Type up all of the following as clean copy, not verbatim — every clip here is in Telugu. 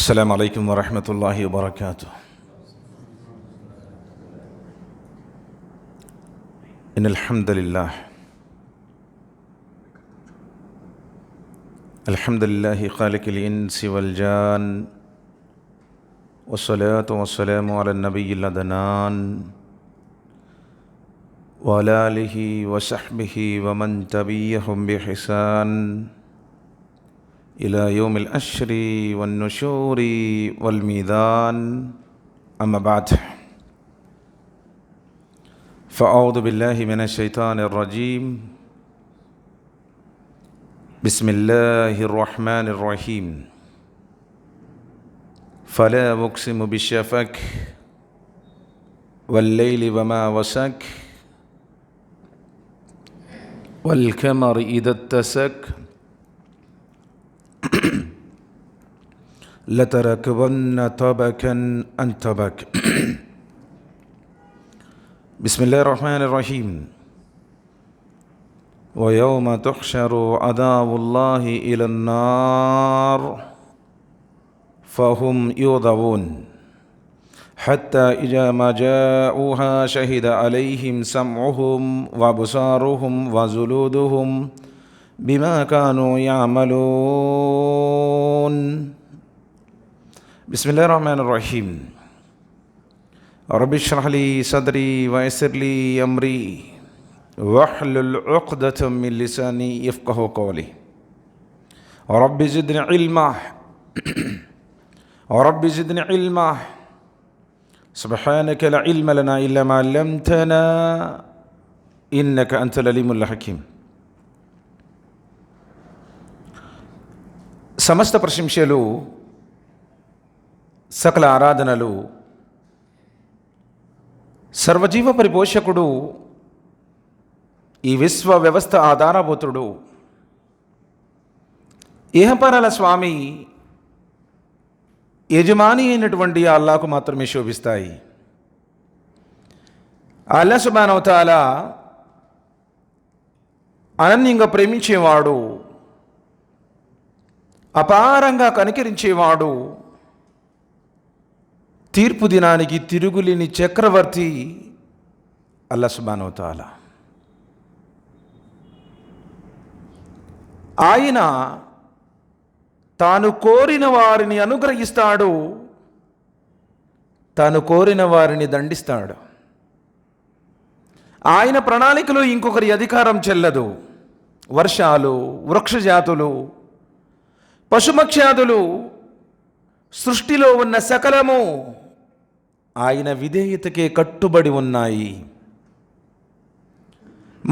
السلام عليكم ورحمة الله وبركاته. إن الحمد لله خالق الإنس والجان، والصلاة والسلام على النبي الأدنان وعلى آله وصحبه ومن تبعهم بإحسان إلى يوم الأشر والنشور والميزان. أما بعد، فأعوذ بالله من الشيطان الرجيم. بسم الله الرحمن الرحيم. فلا أقسم بالشفق والليل وما وسق والقمر إذا اتسق لتركبن طبقا عن طبق. بسم الله الرحمن الرحيم. ويوم تحشر أعداء الله إلى النار فهم يوضعون حتى إذا ما جاءوها شهد عليهم سمعهم وأبصارهم وجلودهم بما كانوا يعملون. بسم الله الرحمن الرحيم. رب اشرح لي صدري ويسر لي أمري واحلل عقدة من لساني يفقهوا قولي. رب زدني علما رب زدني علما سبحانك لا علم لنا إلا ما علمتنا إنك أنت العليم الحكيم. సమస్త ప్రశంసలు సకల ఆరాధనలు సర్వజీవ పరిపోషకుడు, ఈ విశ్వ వ్యవస్థ ఆధారభూతుడు, ఇహపరాల స్వామి, యజమాని అయినటువంటి అల్లాహకు మాత్రమే శోభిస్తాయి. అల్లాహ్ సుబ్హానహు వ తఆలా అనన్యంగా ప్రేమించేవాడు, అపారంగా కనికరించేవాడు, తీర్పు దినానికి తిరుగులేని చక్రవర్తి అల్లాహ్ సుబ్హానహు వ తఆలా. ఆయన తాను కోరిన వారిని అనుగ్రహిస్తాడు, తాను కోరిన వారిని దండిస్తాడు. ఆయన ప్రణాళికలో ఇంకొకరి అధికారం చెల్లదు. వర్షాలు, వృక్షజాతులు, పశుపక్ష్యాదులు, సృష్టిలో ఉన్న సకలము ఆయన విధేయతకే కట్టుబడి ఉన్నాయి.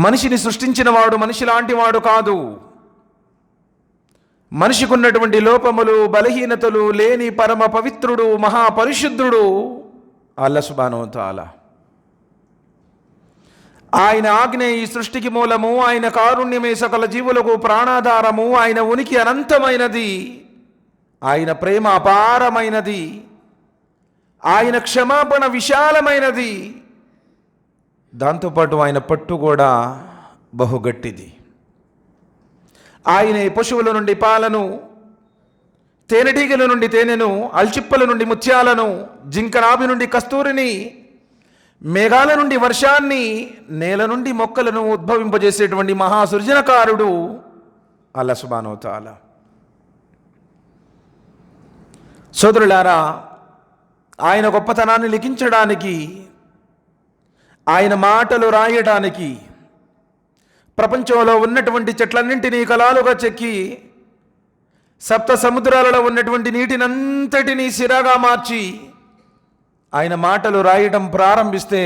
మనిషిని సృష్టించిన వాడు మనిషి లాంటి వాడు కాదు. మనిషికి ఉన్నటువంటి లోపములు, బలహీనతలు లేని పరమ పవిత్రుడు, మహాపరిశుద్ధుడు అల్లాహ్ సుబ్హానహు వ తఆలా. ఆయన ఆజ్ఞ ఈ సృష్టికి మూలము, ఆయన కారుణ్యమే సకల జీవులకు ప్రాణాధారము, ఆయన ఉనికి అనంతమైనది, ఆయన ప్రేమ అపారమైనది, ఆయన క్షమాపణ విశాలమైనది, దాంతోపాటు ఆయన పట్టు కూడా బహుగట్టిది. ఆయనే పశువుల నుండి పాలను, తేనెటీగల నుండి తేనెను, అల్చిప్పల నుండి ముత్యాలను, జింకనాభి నుండి కస్తూరిని, మేఘాల నుండి వర్షాన్ని, నేల నుండి మొక్కలను ఉద్భవింపజేసేటువంటి మహాసృజనకారుడు అల్లాహ్ సుబ్హానహు వ తఆలా. సోదరులారా, ఆయన గొప్పతనాన్ని లిఖించడానికి, ఆయన మాటలు రాయడానికి, ప్రపంచంలో ఉన్నటువంటి చెట్లన్నింటినీ కలాలుగా చెక్కి సప్త సముద్రాలలో ఉన్నటువంటి నీటినంతటినీ సిరాగా మార్చి ఆయన మాటలు రాయడం ప్రారంభిస్తే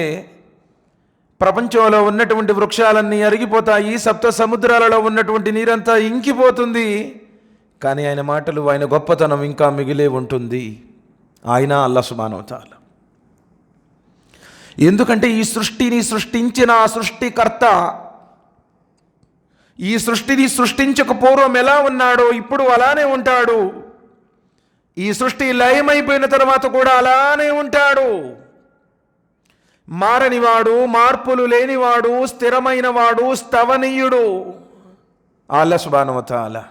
ప్రపంచంలో ఉన్నటువంటి వృక్షాలన్నీ అరిగిపోతాయి, సప్త సముద్రాలలో ఉన్నటువంటి నీరంతా ఇంకిపోతుంది. కానీ ఆయన మాటలు, ఆయన గొప్పతనం ఇంకా మిగిలే ఉంటుంది. ఆయన అల్లాహ్ సుబ్హానహు వ తఆలా. ఎందుకంటే ఈ సృష్టిని సృష్టించిన ఆ సృష్టికర్త ఈ సృష్టిని సృష్టించక పూర్వం ఎలా ఉన్నాడో ఇప్పుడు అలానే ఉంటాడు. ఈ సృష్టి లయమైపోయిన తర్వాత కూడా అలానే ఉంటాడు. మారనివాడు, మార్పులు లేనివాడు, స్థిరమైన వాడు, స్తవనీయుడు అల్లాహ్ సుబ్హానహు వ తఆలా.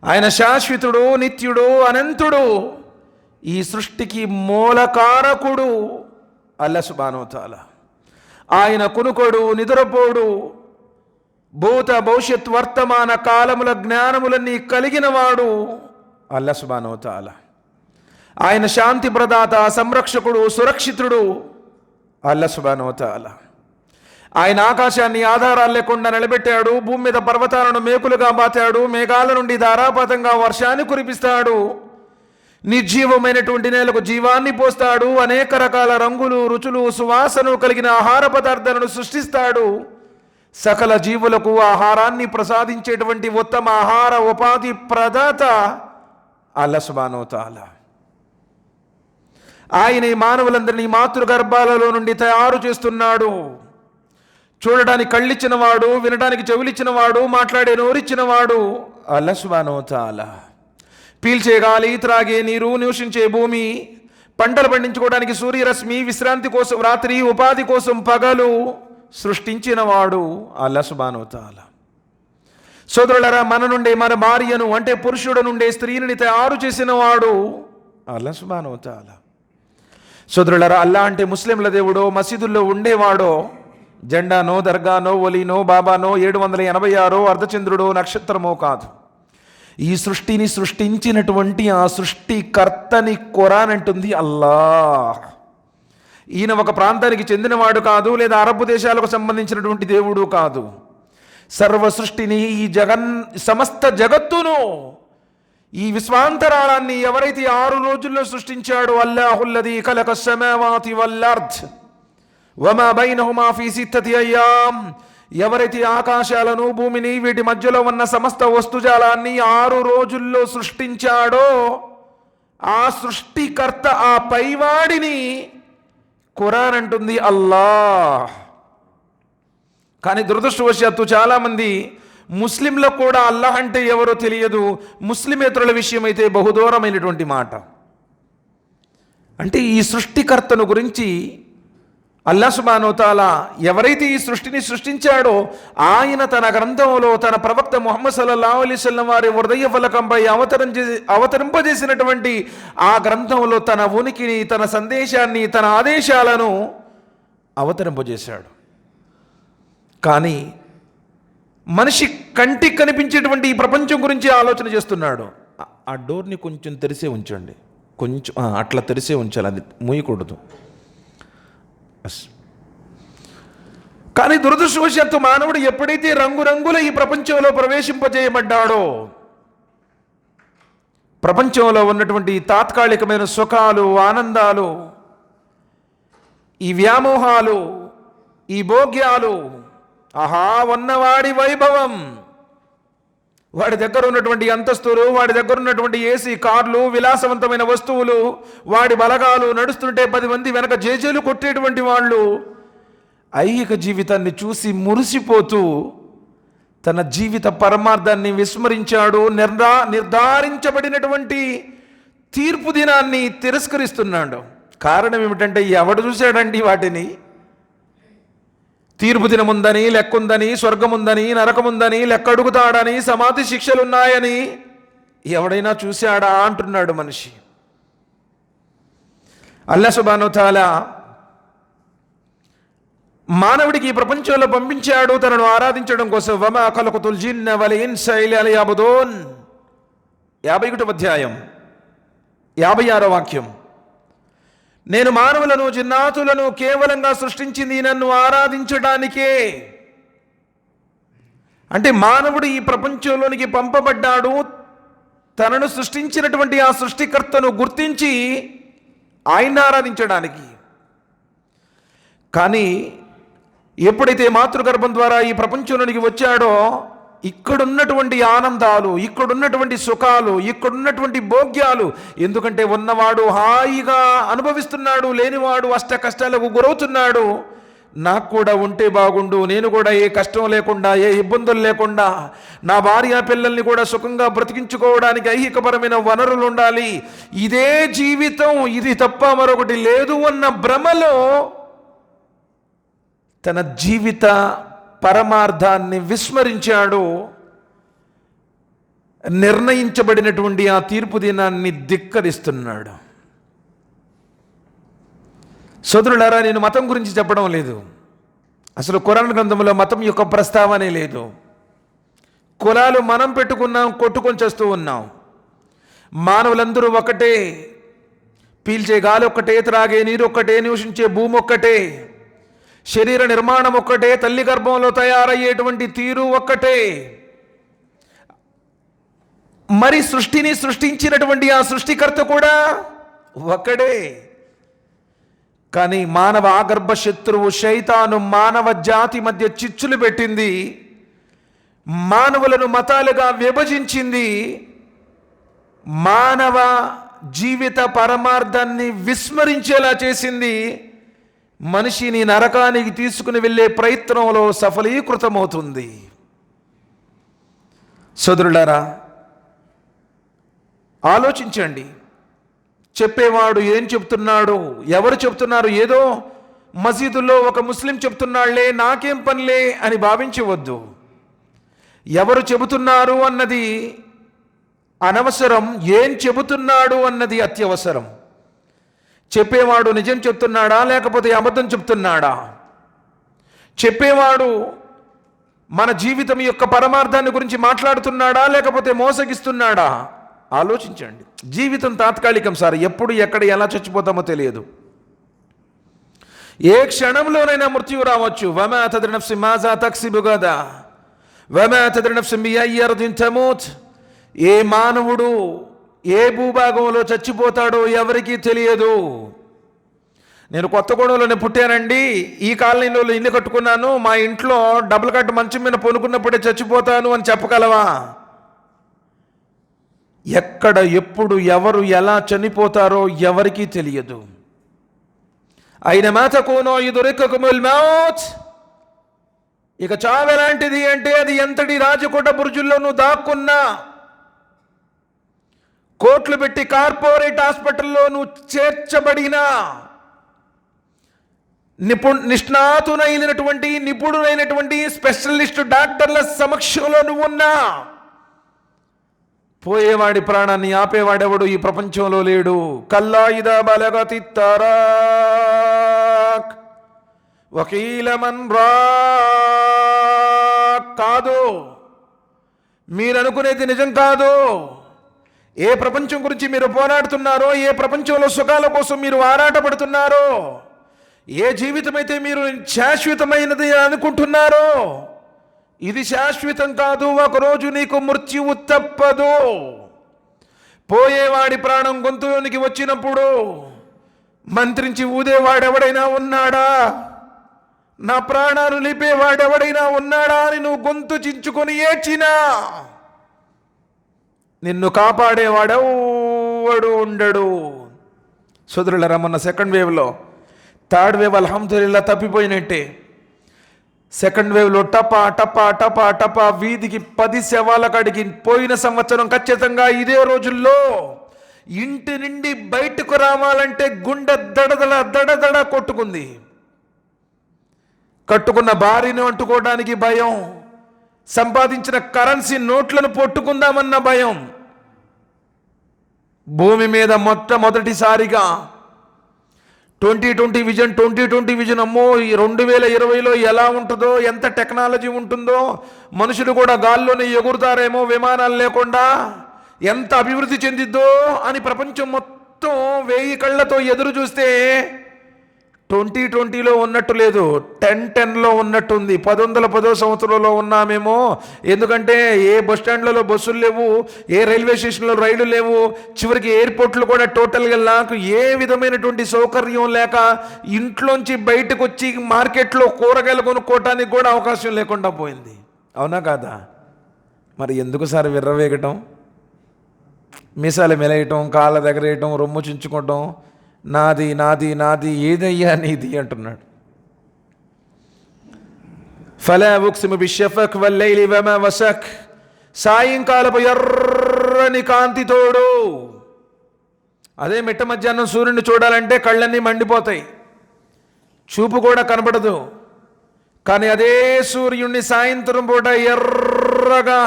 ఆయన శాశ్వతుడు, నిత్యుడు, అనంతుడు, ఈ సృష్టికి మూలకారకుడు అల్లా సుబ్హానహు వ తఆలా. ఆయన కునుకొడు, నిద్రపోడు, భూత భవిష్యత్ వర్తమాన కాలముల జ్ఞానములన్నీ కలిగినవాడు అల్లా సుబ్హానహు వ తఆలా. ఆయన శాంతి ప్రదాత, సంరక్షకుడు, సురక్షితుడు అల్లా సుబ్హానహు వ తఆలా. ఆయన ఆకాశాన్ని ఆధారాలు లేకుండా నిలబెట్టాడు, భూమి మీద పర్వతాలను మేకులుగా బాతాడు, మేఘాల నుండి ధారాపాతంగా వర్షాన్ని కురిపిస్తాడు, నిర్జీవమైనటువంటి నేలకు జీవాన్ని పోస్తాడు, అనేక రకాల రంగులు, రుచులు, సువాసనలు కలిగిన ఆహార పదార్థాలను సృష్టిస్తాడు, సకల జీవులకు ఆహారాన్ని ప్రసాదించేటువంటి ఉత్తమ ఆహార ఉపాధి ప్రదాత అల్లా సుబ్హానహు వ తఆలా. ఆయన ఈ మానవులందరినీ మాతృగర్భాలలో నుండి తయారు చేస్తున్నాడు. చూడడానికి కళ్ళిచ్చినవాడు, వినడానికి చెవులిచ్చినవాడు, మాట్లాడే నోరిచ్చినవాడు అల్లా సుబ్హానహు వ తఆలా. పీల్చే గాలి, త్రాగే నీరు, నివసించే భూమి, పంటలు పండించుకోవడానికి సూర్యరశ్మి, విశ్రాంతి కోసం రాత్రి, ఉపాధి కోసం పగలు సృష్టించినవాడు అల్లా సుబ్హానహు వ తఆలా. సోదరులారా, మన నుండే మన భార్యను అంటే పురుషుడు నుండే స్త్రీని తయారు చేసినవాడు అల్లా సుబ్హానహు వ తఆలా. సోదరులారా, అల్లా అంటే ముస్లింల దేవుడో, మసీదుల్లో ఉండేవాడో, జెండానో, దర్గానో, ఒలీనో, బాబానో, 786 అర్ధచంద్రుడో, నక్షత్రమో కాదు. ఈ సృష్టిని సృష్టించినటువంటి ఆ సృష్టికర్తని ఖురాన్ అంటుంది అల్లాహ్. ఈయన ఒక ప్రాంతానికి చెందినవాడు కాదు, లేదా అరబ్ దేశాలకు సంబంధించినటువంటి దేవుడు కాదు. సర్వ సృష్టిని, ఈ సమస్త జగత్తును, ఈ విశ్వాంతరాళాన్ని ఎవరైతే 6 రోజుల్లో సృష్టించాడో, అల్లాహుల్లదీ ఖలకస్ సమావాతి వల్ అర్ద్ వమా బైనహుమా ఫీ సిత్తతి అయ్యాం, ఎవరైతే ఆకాశాలను, భూమిని, వీటి మధ్యలో ఉన్న సమస్త వస్తుజాలాన్ని 6 రోజుల్లో సృష్టించాడో, ఆ సృష్టికర్త, ఆ పైవాడిని ఖురాన్ అంటుంది అల్లాహ్. కానీ దురదృష్టవశాత్తు చాలామంది ముస్లింలకు కూడా అల్లాహ్ అంటే ఎవరో తెలియదు. ముస్లిమేతరుల విషయం అయితే బహుదూరమైనటువంటి మాట. అంటే ఈ సృష్టికర్తను గురించి అల్లా సుబ్హానహు వ తఆలా ఎవరైతే ఈ సృష్టిని సృష్టించాడో, ఆయన తన గ్రంథంలో తన ప్రవక్త ముహమ్మద్ సల్లల్లాహు అలైహి వసల్లం వారి హృదయ ఫలకంపై అవతరింపజేసినటువంటి ఆ గ్రంథంలో తన ఉనికిని, తన సందేశాన్ని, తన ఆదేశాలను అవతరింపజేశాడు. కానీ మనిషి కంటికి కనిపించేటువంటి ఈ ప్రపంచం గురించి ఆలోచన చేస్తున్నాడు. ఆ డోర్ని కొంచెం తెరిసే ఉంచండి, కొంచెం అట్లా తెరిసే ఉంచాలి, అది మూయకూడదు. కానీ దురదృష్టవశాత్తు మానవుడు ఎప్పుడైతే రంగురంగుల ఈ ప్రపంచంలో ప్రవేశింపజేయబడ్డాడో, ప్రపంచంలో ఉన్నటువంటి తాత్కాలికమైన సుఖాలు, ఆనందాలు, ఈ వ్యామోహాలు, ఈ భోగ్యాలు, ఆహా ఉన్నవాడి వైభవం, వాడి దగ్గర ఉన్నటువంటి అంతస్తులు, వాడి దగ్గర ఉన్నటువంటి ఏసీ కార్లు, విలాసవంతమైన వస్తువులు, వాడి బలగాలు, నడుస్తుంటే 10 మంది వెనక జేజేలు కొట్టేటువంటి వాళ్ళు, ఐహిక జీవితాన్ని చూసి మురిసిపోతూ తన జీవిత పరమార్థాన్ని విస్మరించాడు. నిర్ధారించబడినటువంటి తీర్పు దినాన్ని తిరస్కరిస్తున్నాడు. కారణం ఏమిటంటే, ఎవడు చూశాడండి వాటిని? తీర్పు దినముందని, లెక్కుందని, స్వర్గముందని, నరకముందని, లెక్కడుగుతాడని, సమాధి శిక్షలున్నాయని ఎవడైనా చూశాడా అంటున్నాడు మనిషి. అల్లాహ్ సుబ్హానహు వ తఆలా మానవుడికి ఈ ప్రపంచంలో పంపించాడు తనను ఆరాధించడం కోసం. వమా ఖలఖతుల్ జిన్న వల్ ఇన్స ఇల్లా లియఅబుదూన్, 51వ అధ్యాయం 56వ వాక్యం. నేను మానవులను, జిన్నాతులను కేవలంగా సృష్టించింది నన్ను ఆరాధించడానికే. అంటే మానవుడు ఈ ప్రపంచంలోనికి పంపబడ్డాడు తనను సృష్టించినటువంటి ఆ సృష్టికర్తను గుర్తించి ఆయన్ని ఆరాధించడానికి. కానీ ఎప్పుడైతే మాతృగర్భం ద్వారా ఈ ప్రపంచంలోనికి వచ్చాడో, ఇక్కడున్నటువంటి ఆనందాలు, ఇక్కడున్నటువంటి సుఖాలు, ఇక్కడున్నటువంటి భోగ్యాలు, ఎందుకంటే ఉన్నవాడు హాయిగా అనుభవిస్తున్నాడు, లేనివాడు అష్ట కష్టాలకు గురవుతున్నాడు. నాకు కూడా ఉంటే బాగుండు, నేను కూడా ఏ కష్టం లేకుండా, ఏ ఇబ్బందులు లేకుండా, నా భార్య పిల్లల్ని కూడా సుఖంగా బ్రతికించుకోవడానికి ఐహికపరమైన వనరులు ఉండాలి, ఇదే జీవితం, ఇది తప్ప మరొకటి లేదు అన్న భ్రమలో తన జీవిత పరమార్థాన్ని విస్మరించాడు. నిర్ణయించబడినటువంటి ఆ తీర్పు దినాన్ని ధిక్కరిస్తున్నాడు. సోదరులారా, నేను మతం గురించి చెప్పడం లేదు. అసలు ఖురాన్ గ్రంథంలో మతం యొక్క ప్రస్తావనే లేదు. కులాలు మనం పెట్టుకున్నాం, కొట్టుకొని చేస్తూ ఉన్నాం. మానవులందరూ ఒకటే, పీల్చే గాలి ఒక్కటే, త్రాగే నీరు ఒక్కటే, నివసించే భూమి ఒక్కటే, శరీర నిర్మాణం ఒక్కటే, తల్లి గర్భంలో తయారయ్యేటువంటి తీరు ఒక్కటే. మరి సృష్టిని సృష్టించినటువంటి ఆ సృష్టికర్త కూడా ఒక్కడే. కానీ మానవ ఆగర్భ శత్రువు శైతాను మానవ జాతి మధ్య చిచ్చులు పెట్టింది, మానవులను మతాలుగా విభజించింది, మానవ జీవిత పరమార్థాన్ని విస్మరించేలా చేసింది. మనిషిని నరకానికి తీసుకుని వెళ్ళే ప్రయత్నంలో సఫలీకృతమవుతుంది. సోదరులారా, ఆలోచించండి. చెప్పేవాడు ఏం చెప్తున్నాడు, ఎవరు చెప్తున్నారు? ఏదో మసీదుల్లో ఒక ముస్లిం చెప్తున్నాళ్లే, నాకేం పనిలే అని భావించవద్దు. ఎవరు చెబుతున్నారు అన్నది అనవసరం, ఏం చెబుతున్నాడు అన్నది అత్యవసరం. చెప్పేవాడు నిజం చెప్తున్నాడా లేకపోతే అబద్ధం చెప్తున్నాడా? చెప్పేవాడు మన జీవితం యొక్క పరమార్థాన్ని గురించి మాట్లాడుతున్నాడా లేకపోతే మోసగిస్తున్నాడా? ఆలోచించండి. జీవితం తాత్కాలికం సార్. ఎప్పుడు ఎక్కడ ఎలా చచ్చిపోతామో తెలియదు. ఏ క్షణంలోనైనా మృత్యువు రావచ్చు. వమా తద్రి నఫ్సి మాజా తక్సిబు గదా వమా తద్రి నఫ్సి బిఅయ్యి అర్దిన్ తమూత్. ఏ మానవుడు ఏ భూభాగంలో చచ్చిపోతాడో ఎవరికీ తెలియదు. నేను కొత్తగూడెంలోనే పుట్టానండి, ఈ కాలనీలో ఇల్లు కట్టుకున్నాను, మా ఇంట్లో డబుల్ కట్ మంచం మీద పొనుకున్నప్పుడే చచ్చిపోతాను అని చెప్పగలవా? ఎక్కడ ఎప్పుడు ఎవరు ఎలా చనిపోతారో ఎవరికీ తెలియదు. అయినమా తకూనూ యుద్రికకుముల్ మౌత్. ఇక చావు ఎలాంటిది అంటే అది ఎంతటి రాజకోట బురుజుల్లోనూ దాక్కున్నా, కోట్లు పెట్టి కార్పొరేట్ హాస్పిటల్లోనూ చేర్చబడినా, నిపుణులైనటువంటి స్పెషలిస్ట్ డాక్టర్ల సమక్షంలో నువ్వు ఉన్నా, పోయేవాడి ప్రాణాన్ని ఆపేవాడెవడు ఈ ప్రపంచంలో లేడు. కల్లా ఇదా బలగతి తరాక్ వకీల మన్ రాక్. కాదు, మీరు అనుకునేది నిజం కాదు. ఏ ప్రపంచం గురించి మీరు పోరాడుతున్నారో, ఏ ప్రపంచంలో సుఖాల కోసం మీరు ఆరాటపడుతున్నారో, ఏ జీవితమైతే మీరు శాశ్వతమైనది అనుకుంటున్నారో, ఇది శాశ్వతం కాదు. ఒకరోజు నీకు మృత్యువు తప్పదు. పోయేవాడి ప్రాణం గొంతులోనికి వచ్చినప్పుడు మంత్రించి ఊదేవాడెవడైనా ఉన్నాడా? నా ప్రాణాలు నిలిపేవాడెవడైనా ఉన్నాడా అని నువ్వు గొంతు చించుకొని ఏడ్చినా నిన్ను కాపాడేవాడెవడు ఉండడు. సోదరులారా, మొన్న సెకండ్ వేవ్లో, థర్డ్ వేవ్ అల్హమ్దులిల్లా తప్పిపోయినట్టే. సెకండ్ వేవ్లో టపా టపా టపా టపా వీధికి 10 శవాల కాడికి పోయిన సంవత్సరం ఖచ్చితంగా ఇదే రోజుల్లో ఇంటి నుండి బయటకు రావాలంటే గుండె దడదడ దడదడ కొట్టుకుంది. కట్టుకున్న భార్యను అంటుకోవడానికి భయం, సంపాదించిన కరెన్సీ నోట్లను పట్టుకుందామన్న భయం. భూమి మీద మొట్టమొదటిసారిగా 2020 విజన్ అమ్మో, ఈ 2020లో ఎలా ఉంటుందో, ఎంత టెక్నాలజీ ఉంటుందో, మనుషులు కూడా గాల్లోనే ఎగురుతారేమో విమానాలు లేకుండా, ఎంత అభివృద్ధి చెందిద్దో అని ప్రపంచం మొత్తం 1000 కళ్ళతో ఎదురు చూస్తే 2020లో ఉన్నట్టు లేదు, 1010లో ఉన్నట్టుంది. 1110 సంవత్సరంలో ఉన్నామేమో. ఎందుకంటే ఏ బస్ స్టాండ్లలో బస్సులు లేవు, ఏ రైల్వే స్టేషన్లో రైళ్లు లేవు, చివరికి ఎయిర్పోర్ట్లు కూడా టోటల్గా నాకు ఏ విధమైనటువంటి సౌకర్యం లేక ఇంట్లోంచి బయటకు వచ్చి మార్కెట్లో కూరగాయలు కొనుక్కోవటానికి కూడా అవకాశం లేకుండా పోయింది. అవునా కాదా? మరి ఎందుకు సార్ విర్రవేగటం, మీసాలు మెలేయటం, కాళ్ళ దగ్గరేయటం, రొమ్ము చించుకోవటం, నాది నాది నాది, ఏదయ్యా నీది అంటున్నాడు. ఫలా ఉక్సిము బిషఫక్ వల్లైలి వమా వసక్. సాయంకాలపు ఎర్రని కాంతితోడు. అదే మిట్ట మధ్యాహ్నం సూర్యుని చూడాలంటే కళ్ళన్నీ మండిపోతాయి, చూపు కూడా కనపడదు. కానీ అదే సూర్యుడిని సాయంత్రం పూట ఎర్రగా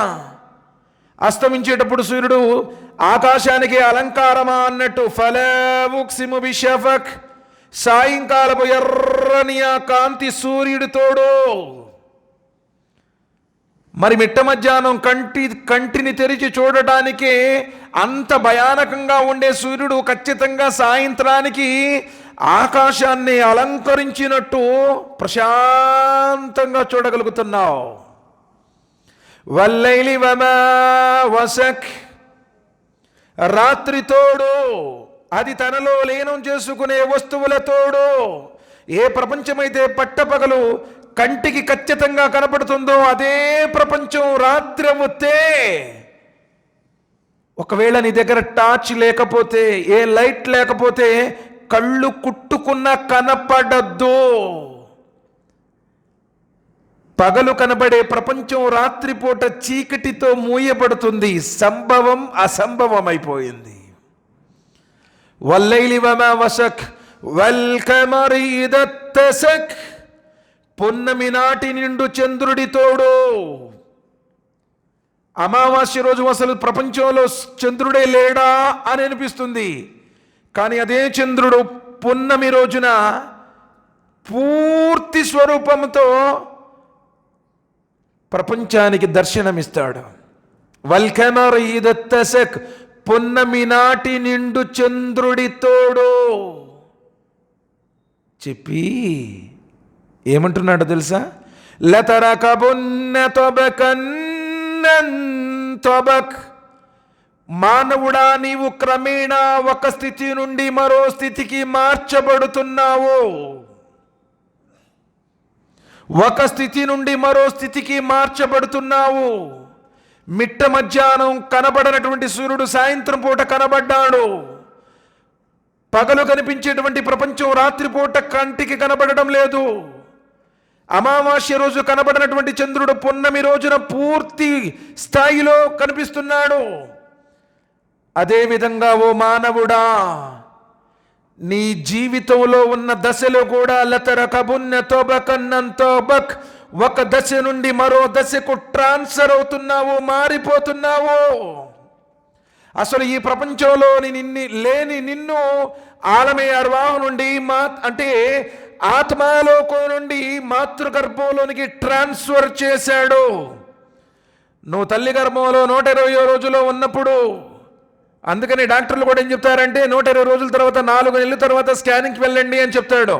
అస్తమించేటప్పుడు సూర్యుడు ఆకాశానికి అలంకారమా అన్నట్టు ఫలముక్సిము బిషఫక్, సాయంకాలపు ఎర్రని ఆ కాంతి సూర్యుడి తోడు. మరి మిట్ట మధ్యాహ్నం కంటిని తెరిచి చూడటానికే అంత భయానకంగా ఉండే సూర్యుడు ఖచ్చితంగా సాయంత్రానికి ఆకాశాన్ని అలంకరించినట్టు ప్రశాంతంగా చూడగలుగుతున్నావు. వల్లైలి వమా వసక్, రాత్రి తోడు, అది తనలో లీనం చేసుకునే వస్తువుల తోడు. ఏ ప్రపంచమైతే పట్టపగలు కంటికి ఖచ్చితంగా కనపడుతుందో అదే ప్రపంచం రాత్రి అవుతే, ఒకవేళ నీ దగ్గర టార్చ్ లేకపోతే, ఏ లైట్ లేకపోతే కళ్ళు కుట్టుకున్న కనపడద్దు. పగలు కనబడే ప్రపంచం రాత్రిపూట చీకటితో మూయబడుతుంది. సంభవం అసంభవం అయిపోయింది. వల్లైలి వమా వసక్ వల్ కమరి ఇదా తసక్, పున్నమి నాటి నిండు చంద్రుడి తోడు. అమావాస్య రోజు అసలు ప్రపంచంలో చంద్రుడే లేడా అని అనిపిస్తుంది. కానీ అదే చంద్రుడు పున్నమి రోజున పూర్తి స్వరూపంతో ప్రపంచానికి దర్శనమిస్తాడు. వల్కమర్ ఇదా తసక్, పున్నమి నాటి నిండు చంద్రుడి తోడు చెప్పి ఏమంటున్నాడో తెలుసా? లతరకబున్న తొబకన్నన్ తొబక్, మానవుడా నీవు క్రమేణా ఒక స్థితి నుండి మరో స్థితికి మార్చబడుతున్నావు. ఒక స్థితి నుండి మరో స్థితికి మార్చబడుతున్నావు. మిట్ట మధ్యాహ్నం కనబడనటువంటి సూర్యుడు సాయంత్రం పూట కనబడ్డాడు. పగలు కనిపించేటువంటి ప్రపంచం రాత్రిపూట కంటికి కనబడడం లేదు. అమావాస్య రోజు కనబడినటువంటి చంద్రుడు పున్నమి రోజున పూర్తి స్థాయిలో కనిపిస్తున్నాడు. అదేవిధంగా ఓ మానవుడా, నీ జీవితంలో ఉన్న దశలో కూడా లతరకబున్న తోబకన్నన్ తోబక్, ఒక దశ నుండి మరో దశకు ట్రాన్స్ఫర్ అవుతున్నావు, మారిపోతున్నావు. అసలు ఈ ప్రపంచంలో లేని నిన్ను ఆలమే అర్వాహు నుండి అంటే ఆత్మాలోకం నుండి మాతృగర్భంలోనికి ట్రాన్స్ఫర్ చేశాడు. నువ్వు తల్లి గర్భంలో 120 రోజుల్లో ఉన్నప్పుడు, అందుకని డాక్టర్లు కూడా ఏం చెప్తారంటే 120 రోజుల తర్వాత 4 నెలల తర్వాత స్కానింగ్కి వెళ్ళండి అని చెప్తాడు.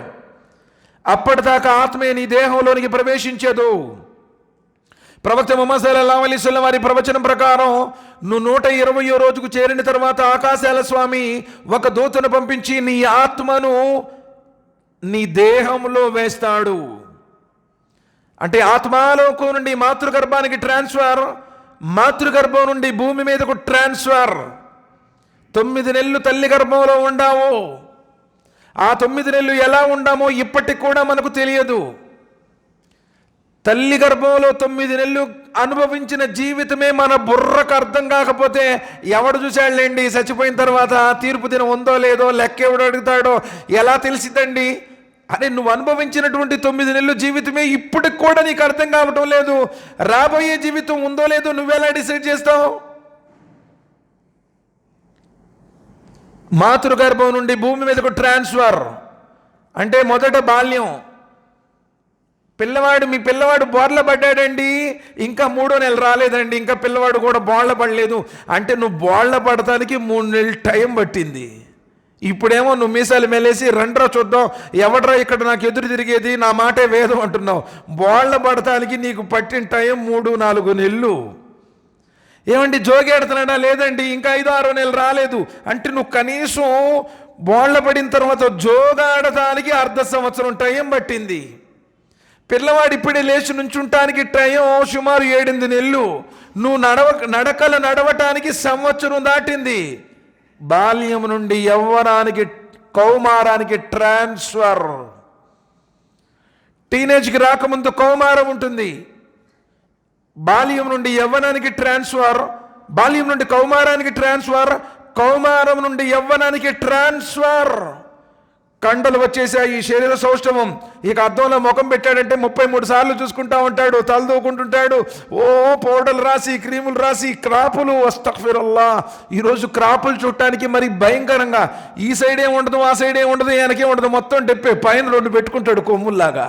అప్పటిదాకా ఆత్మే నీ దేహంలోనికి ప్రవేశించదు. ప్రవక్త ముహమ్మద్ సల్లల్లాహు అలైహి వసల్లం వారి ప్రవచనం ప్రకారం నువ్వు 120వ రోజుకు చేరిన తర్వాత ఆకాశాల స్వామి ఒక దూతను పంపించి నీ ఆత్మను నీ దేహంలో వేస్తాడు. అంటే ఆత్మాలోకం నుండి మాతృగర్భానికి ట్రాన్స్ఫర్, మాతృగర్భం నుండి భూమి మీదకు ట్రాన్స్ఫర్. 9 నెలలు తల్లి గర్భంలో ఉండావు. ఆ 9 నెలలు ఎలా ఉండామో ఇప్పటికి కూడా మనకు తెలియదు. తల్లి గర్భంలో 9 నెలలు అనుభవించిన జీవితమే మన బుర్రకు అర్థం కాకపోతే ఎవడు చూశాడులేండి, చచ్చిపోయిన తర్వాత తీర్పు దినం ఉందో లేదో లెక్క ఎవడు అడుగుతాడో ఎలా తెలిసిద్దండి అని నువ్వు అనుభవించినటువంటి 9 నెలలు జీవితమే ఇప్పటికి కూడా నీకు అర్థం కావటం లేదు. రాబోయే జీవితం ఉందో లేదో నువ్వెలా డిసైడ్ చేస్తావు? మాతృగర్భం నుండి భూమి మీదకు ట్రాన్స్ఫర్ అంటే మొదట బాల్యం. మీ పిల్లవాడు బోర్ల పడ్డాడండి, ఇంకా 3వ నెల రాలేదండి, ఇంకా పిల్లవాడు కూడా బోర్ల పడలేదు అంటే నువ్వు బోర్ల పడటానికి 3 నెలలు టైం పట్టింది. ఇప్పుడేమో నువ్వు మీసాలు మెలేసి రండ్రా చూద్దాం ఎవడ్రా ఇక్కడ నాకు ఎదురు తిరిగేది, నా మాటే వేదం అంటున్నావు. బోర్ల పడటానికి నీకు పట్టిన టైం 3-4 నెలలు. ఏమండి జోగేడుతున్నాడా? లేదండి ఇంకా 5-6 నెలలు రాలేదు అంటే నువ్వు కనీసం బోర్ల పడిన తర్వాత జోగాడటానికి 1/2 సంవత్సరం టైం పట్టింది. పిల్లవాడు ఇప్పుడే లేచి నుంచుంటానికి టైం సుమారు 7-8 నెలలు. నువ్వు నడకలు నడవటానికి 1 సంవత్సరం దాటింది. బాల్యం నుండి యవ్వనానికి కౌమారానికి ట్రాన్స్ఫర్. టీనేజ్కి రాకముందు కౌమారం ఉంటుంది. బాల్యం నుండి యవ్వనానికి ట్రాన్స్ఫర్, బాల్యం నుండి కౌమారానికి ట్రాన్స్ఫర్, కౌమారం నుండి యవ్వనానికి ట్రాన్స్ఫర్. కండలు వచ్చేసాయి, శరీర సౌష్ఠవం. ఇక అద్దంలో ముఖం పెట్టాడంటే 33 సార్లు చూసుకుంటా ఉంటాడు, తలదూకుంటుంటాడు. ఓ పౌడర్లు రాసి, క్రీములు రాసి, క్రాపులు, అస్తగ్ఫిరుల్లా. ఈరోజు క్రాపులు చూడటానికి మరి భయంకరంగా, ఈ సైడ్ ఏం ఉండదు, ఆ సైడ్ ఏం ఉండదు, వెనకే ఉండదు, మొత్తం డెప్పే, పైన 2 పెట్టుకుంటాడు కొమ్ముల్లాగా.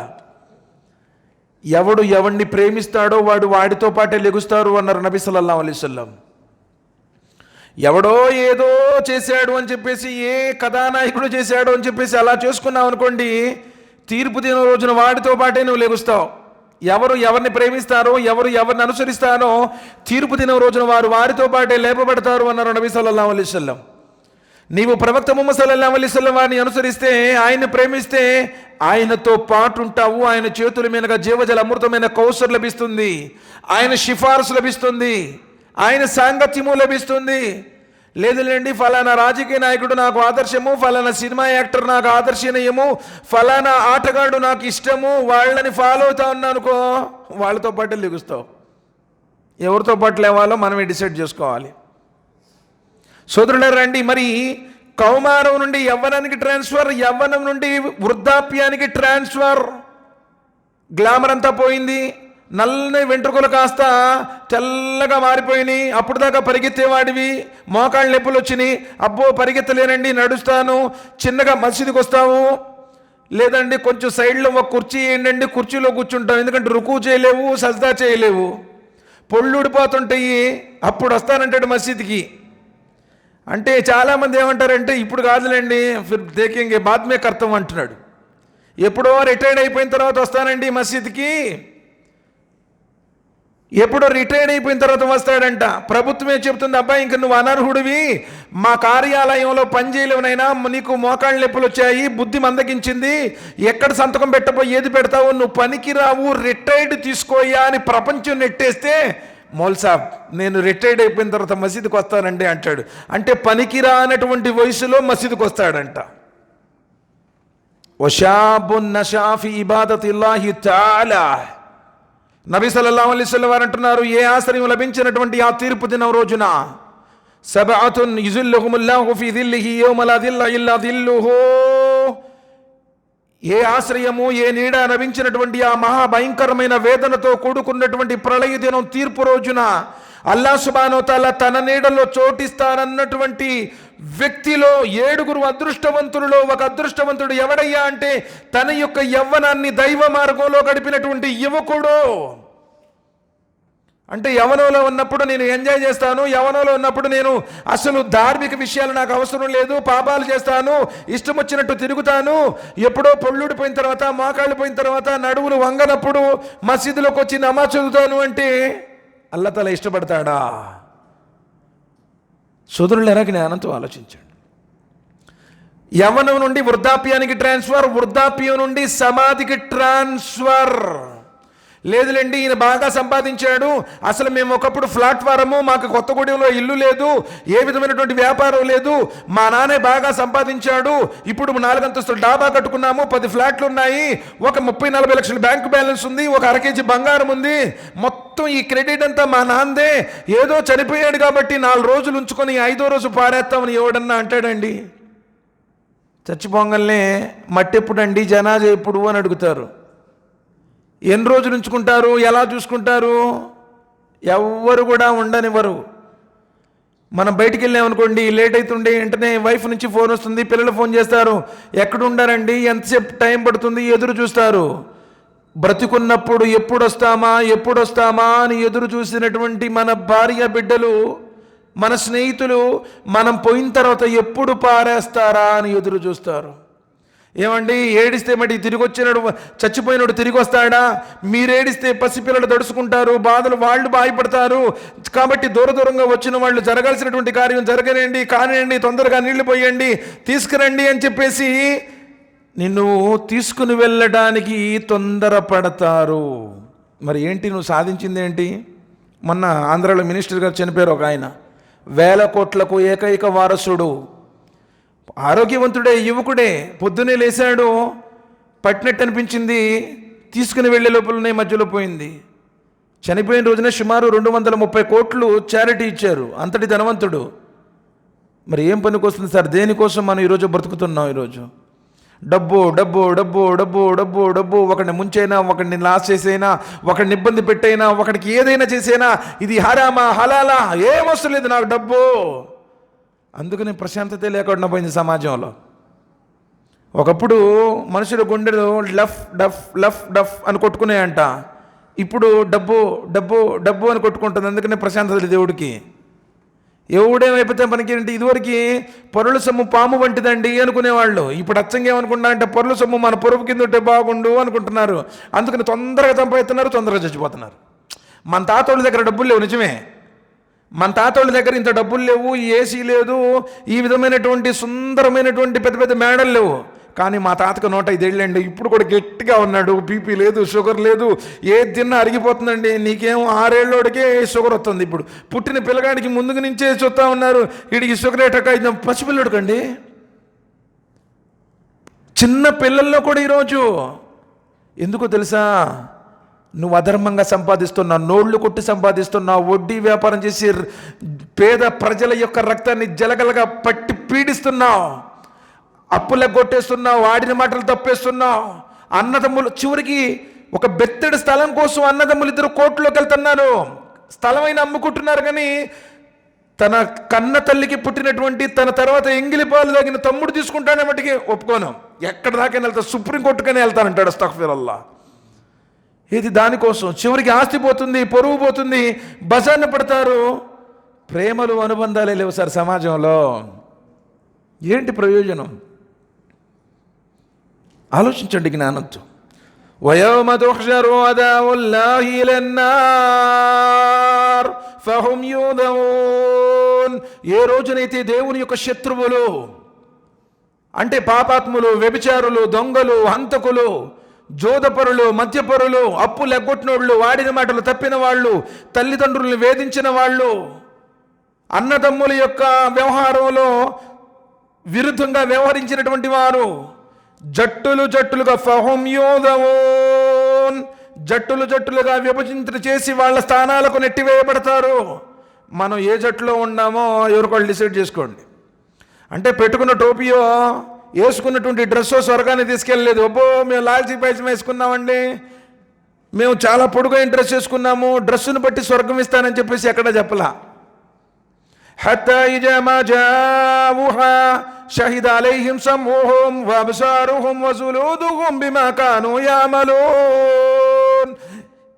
ఎవడు ఎవడిని ప్రేమిస్తాడో వాడు వాడితో పాటే లెగుస్తారు అన్నారు నబీ సల్లల్లాహు అలైహి వసల్లం. ఎవడో ఏదో చేశాడు అని చెప్పేసి, ఏ కథానాయకుడు చేశాడు అని చెప్పేసి అలా చేసుకున్నావు అనుకోండి, తీర్పు దిన రోజున వాడితో పాటే నువ్వు లెగుస్తావు. ఎవరు ఎవరిని ప్రేమిస్తారో, ఎవరు ఎవరిని అనుసరిస్తారో, తీర్పు దిన రోజున వారు వారితో పాటే లేపబడతారు అన్నారు నబీ సల్లల్లాహు అలైహి వసల్లం. నీవు ప్రవక్త ముహమ్మద్ సల్లల్లాహు అలైహి వసల్లం వారిని అనుసరిస్తే, ఆయన్ని ప్రేమిస్తే ఆయనతో పాటు ఉంటావు. ఆయన చేతుల మీదుగా జీవజల అమృతమైన కౌసర్ లభిస్తుంది, ఆయన సిఫారసు లభిస్తుంది, ఆయన సాంగత్యము లభిస్తుంది. లేదులేండి ఫలానా రాజకీయ నాయకుడు నాకు ఆదర్శము, ఫలానా సినిమా యాక్టర్ నాకు ఆదర్శనీయము, ఫలానా ఆటగాడు నాకు ఇష్టము, వాళ్ళని ఫాలో అవుతా ఉన్నానుకో, వాళ్ళతో పాటు లెగుస్తావు. ఎవరితో పాటు లేవాలో మనమే డిసైడ్ చేసుకోవాలి. సోదరులారా రండి, మరి కౌమారం నుండి యవ్వనానికి ట్రాన్స్ఫర్, యవ్వనం నుండి వృద్ధాప్యానికి ట్రాన్స్ఫర్. గ్లామర్ అంతా పోయింది, నల్లని వెంట్రుకలు కాస్త తెల్లగా మారిపోయినాయి. అప్పుడు దాకా పరిగెత్తేవాడివి, మోకాళ్ళ నొప్పులు వచ్చినాయి, అబ్బో పరిగెత్తలేనండి, నడుస్తాను, చిన్నగా మసీదుకి వస్తావు, లేదండి కొంచెం సైడ్లో ఒక కుర్చీ ఏంటండి, కుర్చీలో కూర్చుంటావు, ఎందుకంటే రుకు చేయలేవు, సజ్దా చేయలేవు, పొళ్ళు ఊడిపోతుంటాయి, అప్పుడు వస్తానంటాడు మసీద్కి. అంటే చాలామంది ఏమంటారంటే, ఇప్పుడు కాదులేండి ఫిర్ దేఖేంగే బాద్ మే కర్తం అంటున్నాడు. ఎప్పుడో రిటైర్డ్ అయిపోయిన తర్వాత వస్తానండి మసీద్కి, ఎప్పుడో రిటైర్డ్ అయిపోయిన తర్వాత వస్తాడంట. ప్రభుత్వమే చెప్తుంది, అబ్బాయి ఇంక నువ్వు అనర్హుడివి, మా కార్యాలయంలో పనిచేయలేవునైనా, నీకు మోకాళ్ళ నొప్పులు వచ్చాయి, బుద్ధి మందగించింది, ఎక్కడ సంతకం పెట్టబోయి ఏది పెడతావు, నువ్వు పనికిరావు, రిటైర్డ్ తీసుకోయా అని ప్రపంచం నెట్టేస్తే, మౌల్ సాబ్ నేను రిటైర్డ్ అయిపోయిన తర్వాత మసీదుకి వస్తానండి అంటాడు. అంటే పనికిరా అన్నటువంటి వయసులో మసీదుకి వస్తాడంట. వషాబున్ నషా ఫీ ఇబాదతిల్లాహి తఆలా. నబీ సల్లల్లాహు అలైహి వసల్లం వారు అంటున్నారు, ఏ ఆశ్రయం లభించినటువంటి ఆ తీర్పు దినం రోజున, సబఅతున్ యుజిల్లుహుముల్లాహు ఫీ దిల్లిహి యౌమ లా దిల్ల ఇల్లా దిల్లుహు. ఏ ఆశ్రయము, ఏ నీడ లభించినటువంటి ఆ మహాభయంకరమైన వేదనతో కూడుకున్నటువంటి ప్రళయ దినం తీర్పు రోజున అల్లాహ్ సుబ్హానహు వ తఆలా తన నీడలో చోటిస్తానన్నటువంటి వ్యక్తిలో 7 అదృష్టవంతులలో ఒక అదృష్టవంతుడు ఎవడయ్యా అంటే, తన యొక్క యవ్వనాన్ని దైవ మార్గంలో గడిపినటువంటి యువకుడు. అంటే యవనంలో ఉన్నప్పుడు నేను ఎంజాయ్ చేస్తాను, యవనంలో ఉన్నప్పుడు నేను అసలు ధార్మిక విషయాలు నాకు అవసరం లేదు, పాపాలు చేస్తాను, ఇష్టం వచ్చినట్టు తిరుగుతాను, ఎప్పుడో పొళ్ళుడిపోయిన తర్వాత, మోకాళ్ళు పోయిన తర్వాత, నడువులు వంగనప్పుడు మసీదులోకి వచ్చి నమాజ్ చదువుతాను అంటే అల్లాహ్ తఆలా ఇష్టపడతాడా? సోదరులారా జ్ఞానంతో ఆలోచించండి. యవ్వనం నుండి వృద్ధాప్యానికి ట్రాన్స్ఫర్, వృద్ధాప్యం నుండి సమాధికి ట్రాన్స్ఫర్. లేదులేండి ఈయన బాగా సంపాదించాడు, అసలు మేము ఒకప్పుడు ప్లాట్ఫారము, మాకు కొత్తగూడెంలో ఇల్లు లేదు, ఏ విధమైనటువంటి వ్యాపారం లేదు, మా నాన్నే బాగా సంపాదించాడు, ఇప్పుడు 4 అంతస్తుల డాబా కట్టుకున్నాము, 10 ఫ్లాట్లు ఉన్నాయి, ఒక 30-40 లక్షల బ్యాంకు బ్యాలెన్స్ ఉంది, ఒక 1 కేజీ బంగారం ఉంది, మొత్తం ఈ క్రెడిట్ అంతా మా నాన్నదే, ఏదో చనిపోయాడు కాబట్టి 4 రోజులు ఉంచుకొని 5వ రోజు పారేస్తామని ఎవడన్నా అంటాడండి? చచ్చిపోగానే మట్టి ఎప్పుడండి, జనాజా ఎప్పుడు అని అడుగుతారు. ఎన్ని రోజులు ఉంచుకుంటారు, ఎలా చూసుకుంటారు? ఎవ్వరు కూడా ఉండనివ్వరు. మనం బయటికి వెళ్ళామనుకోండి, లేట్ అవుతుండే వెంటనే వైఫ్ నుంచి ఫోన్ వస్తుంది, పిల్లలు ఫోన్ చేస్తారు, ఎక్కడ ఉండారండి, ఎంతసేపు టైం పడుతుంది, ఎదురు చూస్తారు. బ్రతికున్నప్పుడు ఎప్పుడు వస్తామా అని ఎదురు చూసినటువంటి మన భార్య బిడ్డలు, మన స్నేహితులు మనం పోయిన తర్వాత ఎప్పుడు పారేస్తారా అని ఎదురు చూస్తారు. ఏమండి ఏడిస్తే మరి తిరిగి వచ్చినాడు, చచ్చిపోయినాడు తిరిగి వస్తాడా? మీరేడిస్తే పసిపిల్లలు దడుచుకుంటారు, బాధలు వాళ్ళు బాధపడతారు. కాబట్టి దూరంగా వచ్చిన వాళ్ళు జరగాల్సినటువంటి కార్యం జరగనండి, కానివ్వండి, తొందరగా నీళ్లు పోయండి, తీసుకురండి అని చెప్పేసి నిన్ను తీసుకుని వెళ్ళడానికి తొందరపడతారు. మరి ఏంటి నువ్వు సాధించింది ఏంటి? మొన్న ఆంధ్రాలో మినిస్టర్ గారు చనిపోయారు, ఒక ఆయన 1000 కోట్లకు ఏకైక వారసుడు, ఆరోగ్యవంతుడే, యువకుడే. పొద్దునే లేచాడు, పట్టినట్టు అనిపించింది, తీసుకుని వెళ్ళే లోపలనే మధ్యలో పోయింది. చనిపోయిన రోజున సుమారు 230 కోట్లు చారిటీ ఇచ్చారు, అంతటి ధనవంతుడు. మరి ఏం పనికి వస్తుంది సార్? దేనికోసం మనం ఈరోజు బ్రతుకుతున్నాం? ఈరోజు డబ్బు డబ్బు డబ్బు డబ్బు డబ్బు డబ్బు, ఒకడిని ముంచైనా, ఒకడిని లాస్ చేసైనా, ఒకడిని ఇబ్బంది పెట్టైనా, ఒకడికి ఏదైనా చేసైనా, ఇది హరామా హలాలా ఏమవసరం లేదు నాకు డబ్బు. అందుకని ప్రశాంతత లేకుండా పోయింది సమాజంలో. ఒకప్పుడు మనుషుల గుండెలు లఫ్ డఫ్ లఫ్ డఫ్ అని కొట్టుకునేయంట, ఇప్పుడు డబ్బు డబ్బు డబ్బు అని కొట్టుకుంటుంది. అందుకనే ప్రశాంతత లేదు దేవుడికి. ఎవడేమైపోతే మనకి ఏంటి, ఇదివరకు పొరల సొమ్ము పాము వంటిదండి అనుకునేవాళ్ళు, ఇప్పుడు అచ్చంగా ఏమనుకుంటున్నారంటే పొరల సొమ్ము మన పొరుగు కింద ఉంటే బాగుండు అనుకుంటున్నారు. అందుకని తొందరగా సంపాదిస్తున్నారు, తొందరగా చచ్చిపోతున్నారు. మన తాతోళ్ళ దగ్గర డబ్బులు లేవు, నిజమే. మన తాతోళ్ళ దగ్గర ఇంత డబ్బులు లేవు, ఏసీ లేదు, ఈ విధమైనటువంటి సుందరమైనటువంటి పెద్ద పెద్ద మేడలు లేవు. కానీ మా తాతకు 105 ఏళ్ళండి, ఇప్పుడు కూడా గట్టిగా ఉన్నాడు. బీపీ లేదు, షుగర్ లేదు, ఏది తిన్నా అరిగిపోతుందండి. నీకేం 6 ఏళ్ళోడికే షుగర్ వస్తుంది. ఇప్పుడు పుట్టిన పిల్లగాడికి ముందుకు నుంచే చూస్తూ ఉన్నారు, వీడికి షుగర్ ఏటక్క ఇది పసిపిల్లడికండి. చిన్న పిల్లల్లో కూడా ఈరోజు ఎందుకో తెలుసా, నువ్వు అధర్మంగా సంపాదిస్తున్నావు, నోళ్లు కొట్టి సంపాదిస్తున్నావు, వడ్డీ వ్యాపారం చేసి పేద ప్రజల యొక్క రక్తాన్ని జలగలగా పట్టి పీడిస్తున్నావు, అప్పులకు కొట్టేస్తున్నావు, ఆడిన మాటలు తప్పేస్తున్నావు. అన్నదమ్ములు చివరికి ఒక బెత్తడి స్థలం కోసం అన్నదమ్ములు 2 కోట్లోకి వెళ్తున్నారు, స్థలమైన అమ్ముకుంటున్నారు. కానీ తన కన్న తల్లికి పుట్టినటువంటి, తన తర్వాత ఎంగిలి పాలు తాగిన తమ్ముడు తీసుకుంటానే మటుకి ఒప్పుకోను. ఎక్కడ దాకైనా వెళ్తా, సుప్రీంకోర్టుకనే వెళ్తానంటాడు. అస్తగ్ఫిరుల్లాహ్. ఇది దానికోసం చివరికి ఆస్తి పోతుంది, పొరుగు పోతుంది, బజార్న పడతారు. ప్రేమలు అనుబంధాలే లేవు సార్ సమాజంలో. ఏంటి ప్రయోజనం? ఆలోచించండి జ్ఞానంతో. వయౌమ తుహ్షరు అదావుల్లాహి ఇలన్నార్ ఫహుం యూదఊన్. ఏ రోజునైతే దేవుని యొక్క శత్రువులు అంటే పాపాత్ములు, వ్యభిచారులు, దొంగలు, హంతకులు, జోదపరులు, మద్యపరులు, అప్పులు ఎగ్గొట్టినోళ్ళు, వాడిన మాటలు తప్పిన వాళ్ళు, తల్లిదండ్రులను వేధించిన వాళ్ళు, అన్నదమ్ముల యొక్క వ్యవహారంలో విరుద్ధంగా వ్యవహరించినటువంటి వారు జట్టులు జట్టులుగా ఫహుం యూదఊన్, జట్టులు జట్టులుగా విభజించ చేసి వాళ్ళ స్థానాలకు నెట్టివేయబడతారు. మనం ఏ జట్టులో ఉన్నామో ఎవరికోళ్ళు డిసైడ్ చేసుకోండి. అంటే పెట్టుకున్న టోపియో, వేసుకున్నటువంటి డ్రెస్సో స్వర్గాన్ని తీసుకెళ్ళలేదు. అబ్బో మేము లాల్చీ పైసం వేసుకున్నామండి, మేము చాలా పొడుగైన డ్రెస్ వేసుకున్నాము, డ్రెస్సును బట్టి స్వర్గం ఇస్తానని చెప్పేసి ఎక్కడ చెప్పలా. హత్తా ఇజా మా జావుహా షహిద అలైహిం సమ్ఉహుం వఅబ్సారుహుం వజులూదుహుం బిమా కానూ యఅమలూన్.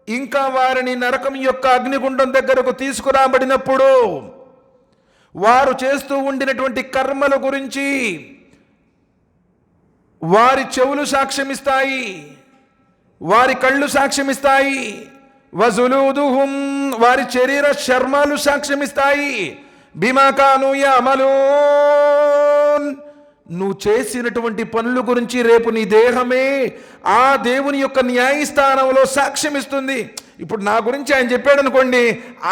ఇంకా వారిని నరకం యొక్క అగ్నిగుండం దగ్గరకు తీసుకురాబడినప్పుడు వారు చేస్తూ ఉండినటువంటి కర్మల గురించి వారి చెవులు సాక్ష్యమిస్తాయి, వారి కళ్ళు సాక్ష్యమిస్తాయి, వజులూదుహుం వారి శరీర చర్మాలు సాక్ష్యమిస్తాయి, బిమా కానూ యఅమలూన్ నువ్వు చేసినటువంటి పనుల గురించి రేపు నీ దేహమే ఆ దేవుని యొక్క న్యాయస్థానంలో సాక్ష్యం ఇస్తుంది. ఇప్పుడు నా గురించి ఆయన చెప్పాడు అనుకోండి,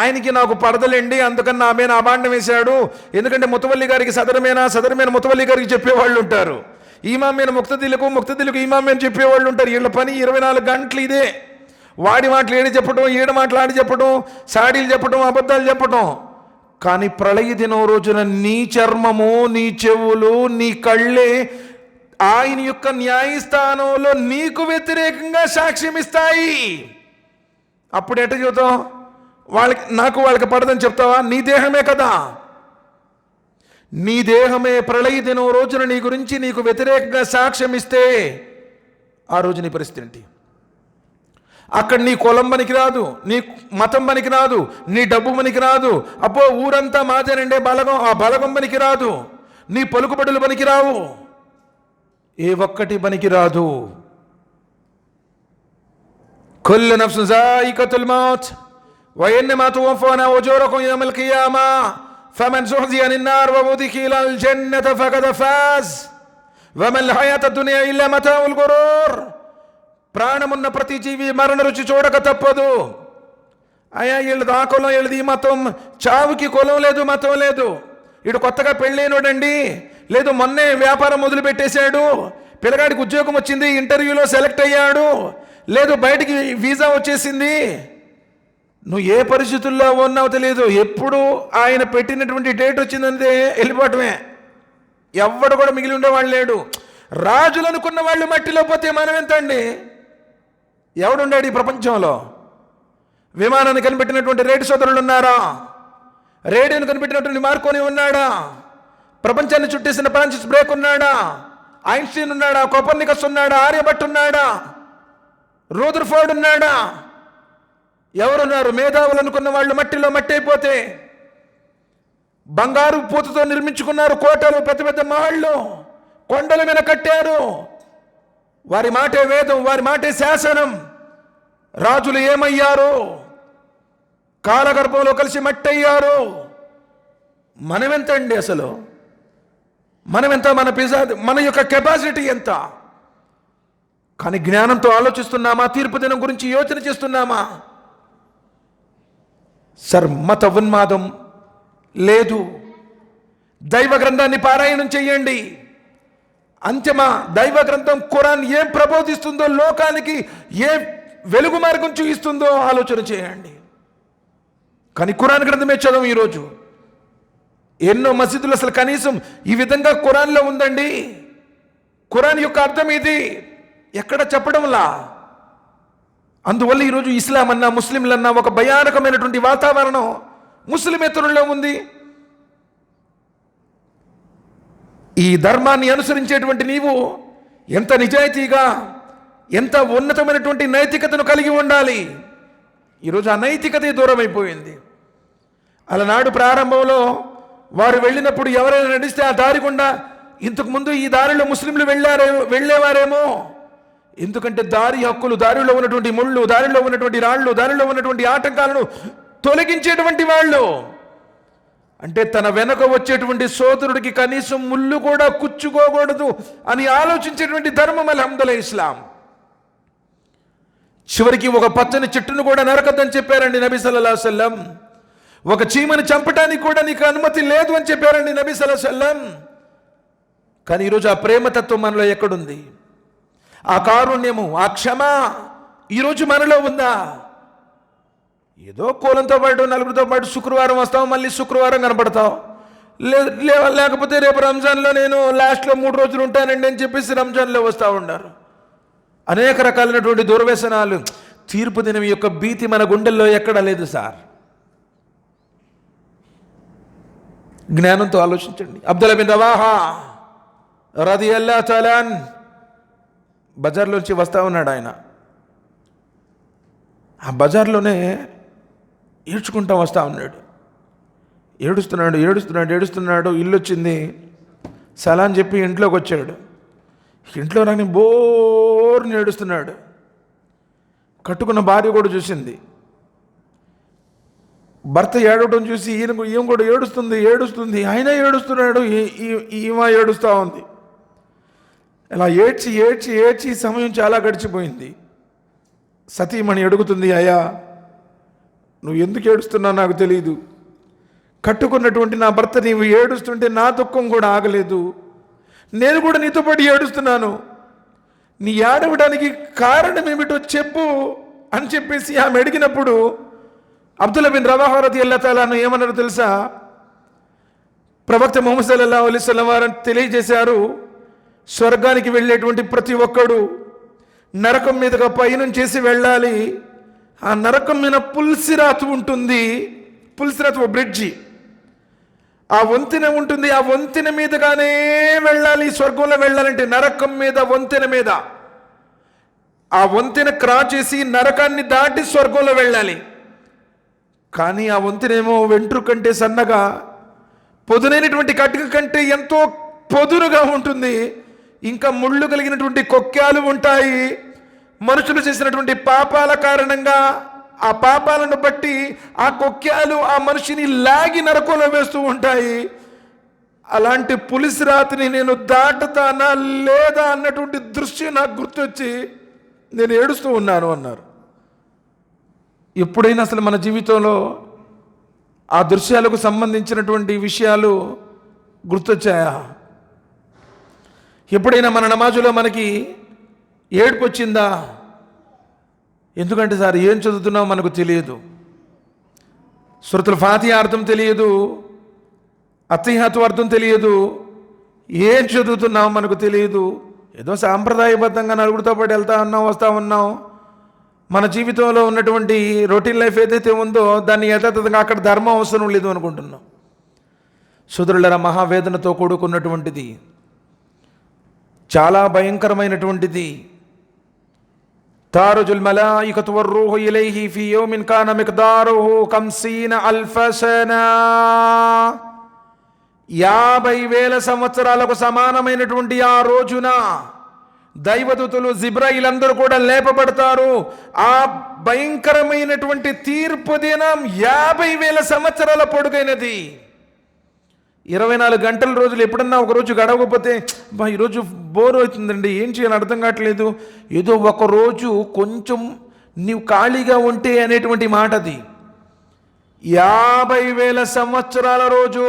ఆయనకి నాకు పడదలేండి, అందుకని నా మీద అభాండం వేశాడు. ఎందుకంటే ముతవల్లి గారికి సదరమైన ముతవల్లి గారికి చెప్పేవాళ్ళు ఉంటారు, ఈమామైన ముక్తదిలకు ఈమామైన చెప్పేవాళ్ళు ఉంటారు. వీళ్ళ పని 24 గంటలు ఇదే. వాడి మాటలు ఏడి చెప్పడం, ఈడ మాటలు ఆడి చెప్పడం, సాడీలు చెప్పడం, అబద్ధాలు చెప్పడం. కానీ ప్రళయ దినం రోజున నీ చర్మము, నీ చెవులు, నీ కళ్ళే ఆయన యొక్క న్యాయస్థానంలో నీకు వ్యతిరేకంగా సాక్ష్యం ఇస్తాయి. అప్పుడు ఎట్ట చెబుతాం? వాళ్ళకి పడదని చెప్తావా? నీ దేహమే కదా, నీ దేహమే ప్రళయ దినం రోజున నీ గురించి నీకు వ్యతిరేకంగా సాక్ష్యం ఇస్తే ఆ రోజు నీ పరిస్థితి ఏంటి? అక్కడ నీ కులం పనికి రాదు, నీ మతం పనికి రాదు, నీ డబ్బు పనికి రాదు. అబ్బో ఊరంతా మాదేనండే బలగం, ఆ బలగం పనికి రాదు, నీ పలుకుబడులు పనికి రావు, ఏ ఒక్కటి పనికి రాదు. కుల్లు నఫ్సున్ జాయికతుల్ మౌత్ వ ఇన్నమా తువఫౌనా ఉజూరకుం యౌమల్ ఖియామా ఫమన్ జుహ్జియ అనిన్ నార్ వ ఉద్ఖిలల్ జన్నత ఫఖద్ ఫాజ్ వమల్ హయాతద్ దునియా ఇల్లా మతాఉల్ గురూర్. ప్రాణమున్న ప్రతి జీవి మరణ రుచి చూడక తప్పదు. అయ్యా వీళ్ళది ఆ కులం, వీళ్ళది ఈ మతం, చావుకి కులం లేదు, మతం లేదు. వీడు కొత్తగా పెళ్ళైనోడండి, లేదు మొన్నే వ్యాపారం మొదలుపెట్టేశాడు, పిల్లగాడికి ఉద్యోగం వచ్చింది, ఇంటర్వ్యూలో సెలెక్ట్ అయ్యాడు, లేదు బయటికి వీసా వచ్చేసింది. నువ్వు ఏ పరిస్థితుల్లో ఉన్నావో తెలియదు. ఎప్పుడు ఆయన పెట్టినటువంటి డేట్ వచ్చిందంటే వెళ్ళిపోవటమే. ఎవడు కూడా మిగిలి ఉండేవాళ్ళు లేడు. రాజులు అనుకున్న వాళ్ళు మట్టిలో పోతే మనం ఎంతండి? ఎవడున్నాడు ఈ ప్రపంచంలో? విమానాన్ని కనిపెట్టినటువంటి రేడు సోదరులు ఉన్నారా? రేడియోను కనిపెట్టినటువంటి మార్కోని ఉన్నాడా? ప్రపంచాన్ని చుట్టేసిన ఫ్రాన్సిస్ బ్రేక్ ఉన్నాడా? ఐన్స్టీన్ ఉన్నాడా? కోపర్నికస్ ఉన్నాడా? ఆర్యభట్ ఉన్నాడా? రూదర్ఫోర్డ్ ఉన్నాడా? ఎవరున్నారు? మేధావులు అనుకున్న వాళ్ళు మట్టిలో మట్టి అయిపోతే బంగారు పూతతో నిర్మించుకున్నారు కోటలు, పెద్ద పెద్ద మహళ్ళు, కొండల మీద కట్టారు. వారి మాటే వేదం, వారి మాటే శాసనం. రాజులు ఏమయ్యారు? కాలగర్భంలో కలిసి మట్టి అయ్యారు. మనమెంతండి అసలు? మనమెంత? మన యొక్క కెపాసిటీ ఎంత? కానీ జ్ఞానంతో ఆలోచిస్తున్నామా? తీర్పు దినం గురించి యోచన చేస్తున్నామా? మత ఉన్మాదం లేదు. దైవ గ్రంథాన్ని పారాయణం చెయ్యండి. అంతిమ దైవ గ్రంథం ఖురాన్ ఏం ప్రబోధిస్తుందో, లోకానికి ఏ వెలుగు మార్గం చూపిస్తుందో ఆలోచన చేయండి. కానీ ఖురాన్ గ్రంథమే చదవం. ఈరోజు ఎన్నో మసీదులు అసలు కనీసం ఈ విధంగా ఖురాన్లో ఉందండి, ఖురాన్ యొక్క అర్థం ఇది, ఎక్కడ చెప్పడంలా. అందువల్ల ఈరోజు ఇస్లాం అన్నా ముస్లింలన్నా ఒక భయానకమైనటువంటి వాతావరణం ముస్లిమేతరుల్లో ఉంది. ఈ ధర్మాన్ని అనుసరించేటువంటి నీవు ఎంత నిజాయితీగా, ఎంత ఉన్నతమైనటువంటి నైతికతను కలిగి ఉండాలి. ఈరోజు ఆ నైతికతే దూరం అయిపోయింది. అలనాడు ప్రారంభంలో వారు వెళ్ళినప్పుడు ఎవరైనా నడిస్తే ఆ దారి గుండా ఇంతకుముందు ఈ దారిలో ముస్లింలు వెళ్ళేవారేమో. ఎందుకంటే దారి హక్కులు, దారిలో ఉన్నటువంటి ముళ్ళు, దారిలో ఉన్నటువంటి రాళ్ళు, దారిలో ఉన్నటువంటి ఆటంకాలను తొలగించేటువంటి వాళ్ళు. అంటే తన వెనక వచ్చేటువంటి సోదరుడికి కనీసం ముళ్ళు కూడా కుచ్చుకోకూడదు అని ఆలోచించేటువంటి ధర్మం అల్హమ్దులిల్లాహ్ ఇస్లాం. చివరికి ఒక పచ్చని చెట్టును కూడా నరకద్దని చెప్పారండి నబీ సల్లల్లాహు అలైహి వసల్లం. ఒక చీమని చంపడానికి కూడా నీకు అనుమతి లేదు అని చెప్పారండి నబీ సల్లల్లాహు అలైహి వసల్లం. కానీ ఈరోజు ఆ ప్రేమతత్వం మనలో ఎక్కడుంది? ఆ కారుణ్యము, ఆ క్షమ ఈరోజు మనలో ఉందా? ఏదో కోలంతో పాటు నలుగురితో పాటు శుక్రవారం వస్తావు, మళ్ళీ శుక్రవారం కనపడతావు. లేకపోతే రేపు రంజాన్లో నేను లాస్ట్లో 3 రోజులు ఉంటానండి అని చెప్పేసి రంజాన్లో వస్తూ ఉన్నారు. అనేక రకాలైనటువంటి దుర్వ్యసనాలు. తీర్పు దినం యొక్క భీతి మన గుండెల్లో ఎక్కడా లేదు సార్. జ్ఞానంతో ఆలోచించండి. అబ్దుల్లా బిన్ రవాహా రదియల్లాహు తఆలా బజార్లోంచి వస్తూ ఉన్నాడు. ఆయన ఆ బజార్లోనే ఏడ్చుకుంటూ వస్తూ ఉన్నాడు. ఏడుస్తున్నాడు. ఇల్లు వచ్చింది, సలాం చెప్పి ఇంట్లోకి వచ్చాడు. ఇంట్లో రాని బోర్ని ఏడుస్తున్నాడు. కట్టుకున్న భార్య కూడా చూసింది. భర్త ఏడవడం చూసి ఈమె కూడా ఏడుస్తుంది. ఆయన ఏడుస్తున్నాడు, ఈమె ఏడుస్తూ ఉంది. ఇలా ఏడ్చి సమయం చాలా గడిచిపోయింది. సతీమణి అడుగుతుంది, అయ్యా నువ్వు ఎందుకు ఏడుస్తున్నావు నాకు తెలియదు. కట్టుకున్నటువంటి నా భర్త నీవు ఏడుస్తుంటే నా దుఃఖం కూడా ఆగలేదు. నేను కూడా నీతో పాటు ఏడుస్తున్నాను. నీ ఏడవడానికి కారణం ఏమిటో చెప్పు అని చెప్పేసి ఆమె అడిగినప్పుడు అబ్దుల్లా బిన్ రవాహా రదియల్లాహు తఆలా అన్హు ఏమన్నారో తెలుసా? ప్రవక్త ముహమ్మద్ సల్లల్లాహు అలైహి వసల్లం వారు తెలియజేశారు, స్వర్గానికి వెళ్ళేటువంటి ప్రతి ఒక్కడు నరకం మీదుగా పయనం వెళ్ళాలి. ఆ నరకం మీద పుల్సిరాత్ ఉంటుంది. పుల్సిరాత్ ఓ బ్రిడ్జి, ఆ వంతెన ఉంటుంది. ఆ వంతెన మీదగానే వెళ్ళాలి. స్వర్గంలో వెళ్ళాలంటే నరకం మీద, వంతెన మీద. ఆ వంతెన క్రాస్ చేసి నరకాన్ని దాటి స్వర్గంలో వెళ్ళాలి. కానీ ఆ వంతెనేమో వెంట్రుకంటే సన్నగా, పొదునైనటువంటి కటిక కంటే ఎంతో పొదునుగా ఉంటుంది. ఇంకా ముళ్ళు కలిగినటువంటి కొక్కాలు ఉంటాయి. మనుషులు చేసినటువంటి పాపాల కారణంగా ఆ పాపాలను బట్టి ఆ కొక్కాలు ఆ మనిషిని లాగి నరకంలో వేస్తూ ఉంటాయి. అలాంటి పులిసిరాతిని నేను దాటుతానా లేదా అన్నటువంటి దృశ్యం నాకు గుర్తొచ్చి నేను ఏడుస్తూ ఉన్నాను అన్నారు. ఎప్పుడైనా అసలు మన జీవితంలో ఆ దృశ్యాలకు సంబంధించినటువంటి విషయాలు గుర్తొచ్చాయా? ఎప్పుడైనా మన నమాజులో మనకి ఏడుపు వచ్చిందా? ఎందుకంటే సార్ ఏం చదువుతున్నామో మనకు తెలియదు. సూరతుల్ ఫాతిహా అర్థం తెలియదు, అత్తహియాతు అర్థం తెలియదు, ఏం చదువుతున్నామో మనకు తెలియదు. ఏదో సాంప్రదాయబద్ధంగా నలుగురితో పాటు వెళ్తా ఉన్నాం, వస్తూ ఉన్నాం. మన జీవితంలో ఉన్నటువంటి రొటీన్ లైఫ్ ఏదైతే ఉందో దాన్ని యథాతథంగా అక్కడ ధర్మం అవసరం లేదు అనుకుంటున్నాం. సోదరులారా, మహావేదనతో కూడుకున్నటువంటిది, చాలా భయంకరమైనటువంటిది. తారుజుల్ మలాయికతు వర్-రూహు ఇలైహి ఫీ యౌమిన్ కాన మిక్దారుహు 50,000 సనా. 50,000 సంవత్సరాలకు సమానమైనటువంటి ఆ రోజున దైవదూతలు జిబ్రాయిల్ అందరూ కూడా లేపబడతారు. ఆ భయంకరమైనటువంటి తీర్పు దినం 50,000 సంవత్సరాల పొడుగైనది. 24 గంటల రోజులు ఎప్పుడన్నా ఒక రోజు గడవకపోతే ఈరోజు బోర్ అవుతుందండి, ఏం చేయాలని అర్థం కావట్లేదు, ఏదో ఒకరోజు కొంచెం నీవు ఖాళీగా ఉంటే అనేటువంటి మాట అది. 50,000 సంవత్సరాల రోజు.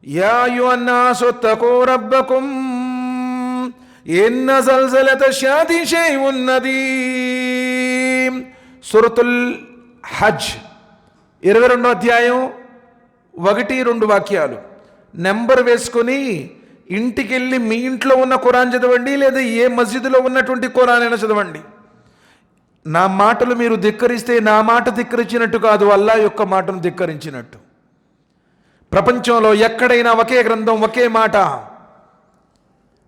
యా అయ్యుహన్నాసు ఇత్తఖూ రబ్బకుమ్ ఇన్న జల్జలత షాది షైఉన్ నదీమ్. సూరతుల్ హజ్ 22వ అధ్యాయం 1-2 వాక్యాలు నెంబర్ వేసుకొని ఇంటికెళ్ళి మీ ఇంట్లో ఉన్న ఖురాన్ చదవండి, లేదా ఏ మస్జిద్లో ఉన్నటువంటి ఖురాన్ అయినా చదవండి. నా మాటలు మీరు ధిక్కరిస్తే నా మాట ధిక్కరించినట్టు కాదు, అల్లాహ్ యొక్క మాటను ధిక్కరించినట్టు. ప్రపంచంలో ఎక్కడైనా ఒకే గ్రంథం, ఒకే మాట.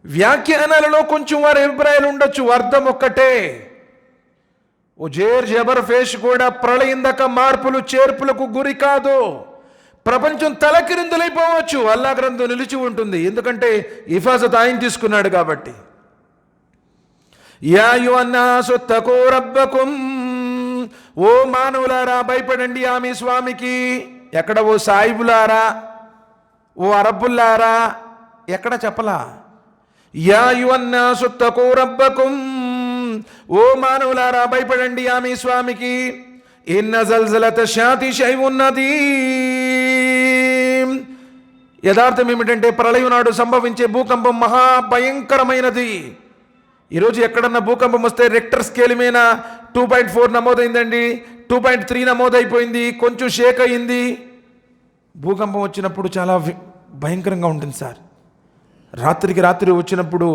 వ్యాఖ్యానాలలో కొంచెం వారి అభిప్రాయాలు ఉండొచ్చు, అర్థం ఒక్కటే. ఉజేర్ జబర్ ఫేష్ కూడా ప్రళయం దాకా మార్పులు చేర్పులకు గురి కాదు. ప్రపంచం తలకిరిందులైపోవచ్చు, అల్లాహ్ గ్రంథం నిలిచి ఉంటుంది, ఎందుకంటే హిఫాజత్ ఆయన తీసుకున్నాడు కాబట్టి. యా అయ్యుహన్నాసు ఇత్తఖూ రబ్బకుమ్, ఓ మానవులారా భయపడండి ఆ మీ స్వామికి. ఎక్కడ? ఓ సాయిబులారా, ఓ అరబ్బుల్లారా, ఎక్కడ చెప్పలా. యా అయ్యుహన్నాసు ఇత్తఖూ రబ్బకుమ్, ఓ మానవులారా భయపడండి ఆ మీ స్వామికి. ఇన్న జల్జలత షాతి షైఉన్ నదీమ్. యథార్థం ఏమిటంటే ప్రళయం నాడు సంభవించే భూకంపం మహాభయంకరమైనది. ఈరోజు ఎక్కడన్నా భూకంపం వస్తే రెక్టర్ స్కేల్ మీద 2.4 నమోదైందండి, 2.3 నమోదైపోయింది, కొంచెం షేక్ అయింది. భూకంపం వచ్చినప్పుడు చాలా భయంకరంగా ఉంటుంది సార్. రాత్రికి రాత్రి వచ్చినప్పుడు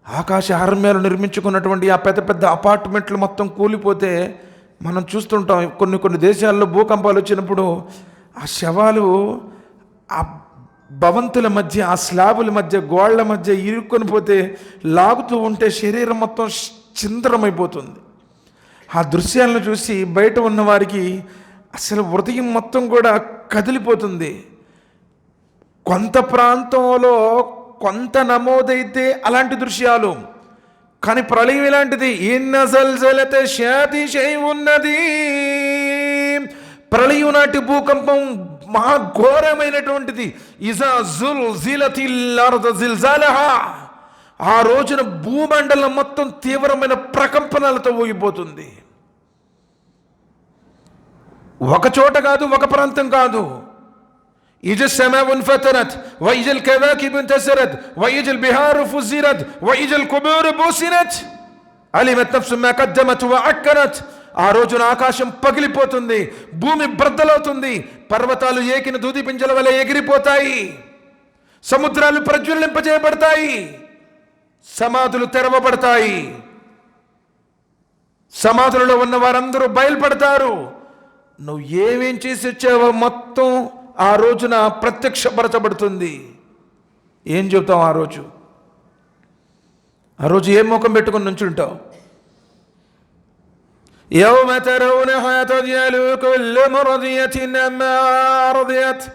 ఆకాశ హార్మ్యాలు నిర్మించుకున్నటువంటి ఆ పెద్ద పెద్ద అపార్ట్మెంట్లు మొత్తం కూలిపోతే మనం చూస్తుంటాం. కొన్ని దేశాల్లో భూకంపాలు వచ్చినప్పుడు ఆ శవాలు ఆ భవంతుల మధ్య, ఆ స్లాబుల మధ్య, గోళ్ల మధ్య ఇరుక్కొని పోతే లాగుతూ ఉంటే శరీరం మొత్తం చిందరమైపోతుంది. ఆ దృశ్యాలను చూసి బయట ఉన్న వారికి అసలు హృదయం మొత్తం కూడా కదిలిపోతుంది. కొంత ప్రాంతంలో కొంత నమోదైతే అలాంటి దృశ్యాలు, కానీ ప్రళయం ఇలాంటిది. ఇన్న జల్జలత షాది షైఉన్ నదీమ్. ప్రళయం నాటి భూకంపం మహాఘోరమైనటువంటిది. ఇజా జుల్జిలతిల్ అర్దు జిల్జాలహా. ఆ రోజున భూమండలం మొత్తం తీవ్రమైన ప్రకంపనలతో ఊగిపోతుంది. ఒక చోట కాదు, ఒక ప్రాంతం కాదు. ఇజ సమాఉ ఫతరత్ వైజల్ కవాకిబు ఇంతసరత్ వైజల్ బిహారు ఫుజిరత్ వైజల్ కుబూరు బుసిరత్ అలిమత్ నఫ్సు మా కద్దమత్ వఅక్కరత్. ఆ రోజున ఆకాశం పగిలిపోతుంది, భూమి బ్రద్దలవుతుంది, పర్వతాలు ఏకిన దూది పింజల వలె ఎగిరిపోతాయి, సముద్రాలు ప్రజ్వలింపజేయబడతాయి, సమాధులు తెరవబడతాయి, సమాధులలో ఉన్న వారందరూ బయలుపడతారు. నువ్వు ఏమేం చేసి వచ్చావో మొత్తం ఆ రోజున ప్రత్యక్షపరచబడుతుంది. ఏం చెబుతావు ఆ రోజు? ఆ రోజు ఏం ముఖం పెట్టుకుని నుంచుంటావు? యౌమ తరౌనహా తజ్అలు కుల్లు ముర్దియతిన్ అమ్మా అర్దియత్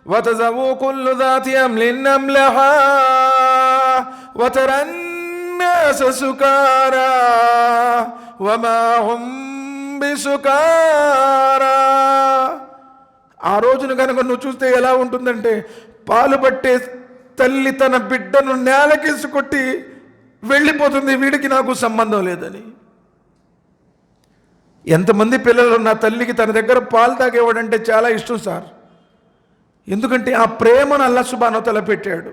వతజవు కుల్లు ذాతి అమ్లిన్ అమ్లహా వతరన్ నాస సుకారా వమా హుం బిసుకారా. ఆ రోజున కనుక నువ్వు చూస్తే ఎలా ఉంటుందంటే, పాలు పట్టే తల్లి తన బిడ్డను నేలకేసి కొట్టి వెళ్ళిపోతుంది, వీడికి నాకు సంబంధం లేదని. ఎంతమంది పిల్లలు నా తల్లికి తన దగ్గర పాలు తాగేవాడంటే చాలా ఇష్టం సార్. ఎందుకంటే ఆ ప్రేమను అల్లాహ్ సుబ్హానహు వ తఆలా పెట్టాడు.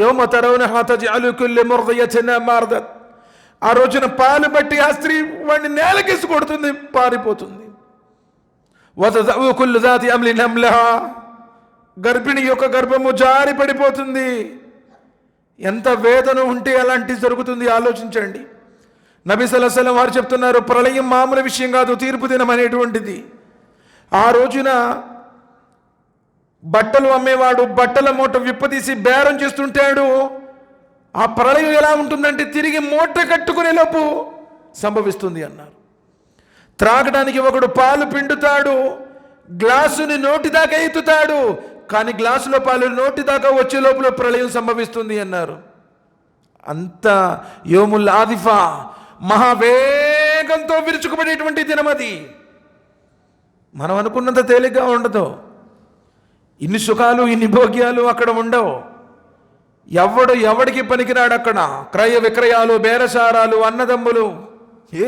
యౌమ తరౌనహా తజ్అలు కుల్లు ముర్దియతిన్ అమ్మా అర్దియత్. ఆ రోజున పాలు బట్టి ఆ స్త్రీ వాడిని నేలకేసి కొడుతుంది, పారిపోతుంది. వతజవు కుల్లు ذాతి అమ్లిన్ అమ్లహా. గర్భిణి యొక్క గర్భము జారి పడిపోతుంది. ఎంత వేదన ఉంటే అలాంటిది జరుగుతుంది ఆలోచించండి. నబీ సల్లల్లాహు అలైహి వసల్లం వారు చెప్తున్నారు, ప్రళయం మామూలు విషయం కాదు, తీర్పు దినం అనేటువంటిది. ఆ రోజున బట్టలు అమ్మేవాడు బట్టల మూట విప్పదీసి బేరం చేస్తుంటాడు. ఆ ప్రళయం ఎలా ఉంటుందంటే తిరిగి మూట కట్టుకునే లోపు సంభవిస్తుంది అన్నారు. త్రాగడానికి ఒకడు పాలు పిండుతాడు, గ్లాసుని నోటి దాకా ఎత్తుతాడు, కానీ గ్లాసులో పాలు నోటి దాకా వచ్చే లోపల ప్రళయం సంభవిస్తుంది అన్నారు. అంత యోముల్ ఆదిఫా, మహావేగంతో విరుచుకుపడేటువంటి దినం అది. మనం అనుకున్నంత తేలిగ్గా ఉండదు. ఇన్ని సుఖాలు ఇన్ని భోగ్యాలు అక్కడ ఉండవు. ఎవడికి పనికిరాడు అక్కడ. క్రయ విక్రయాలు, బేరసారాలు, అన్నదమ్ములు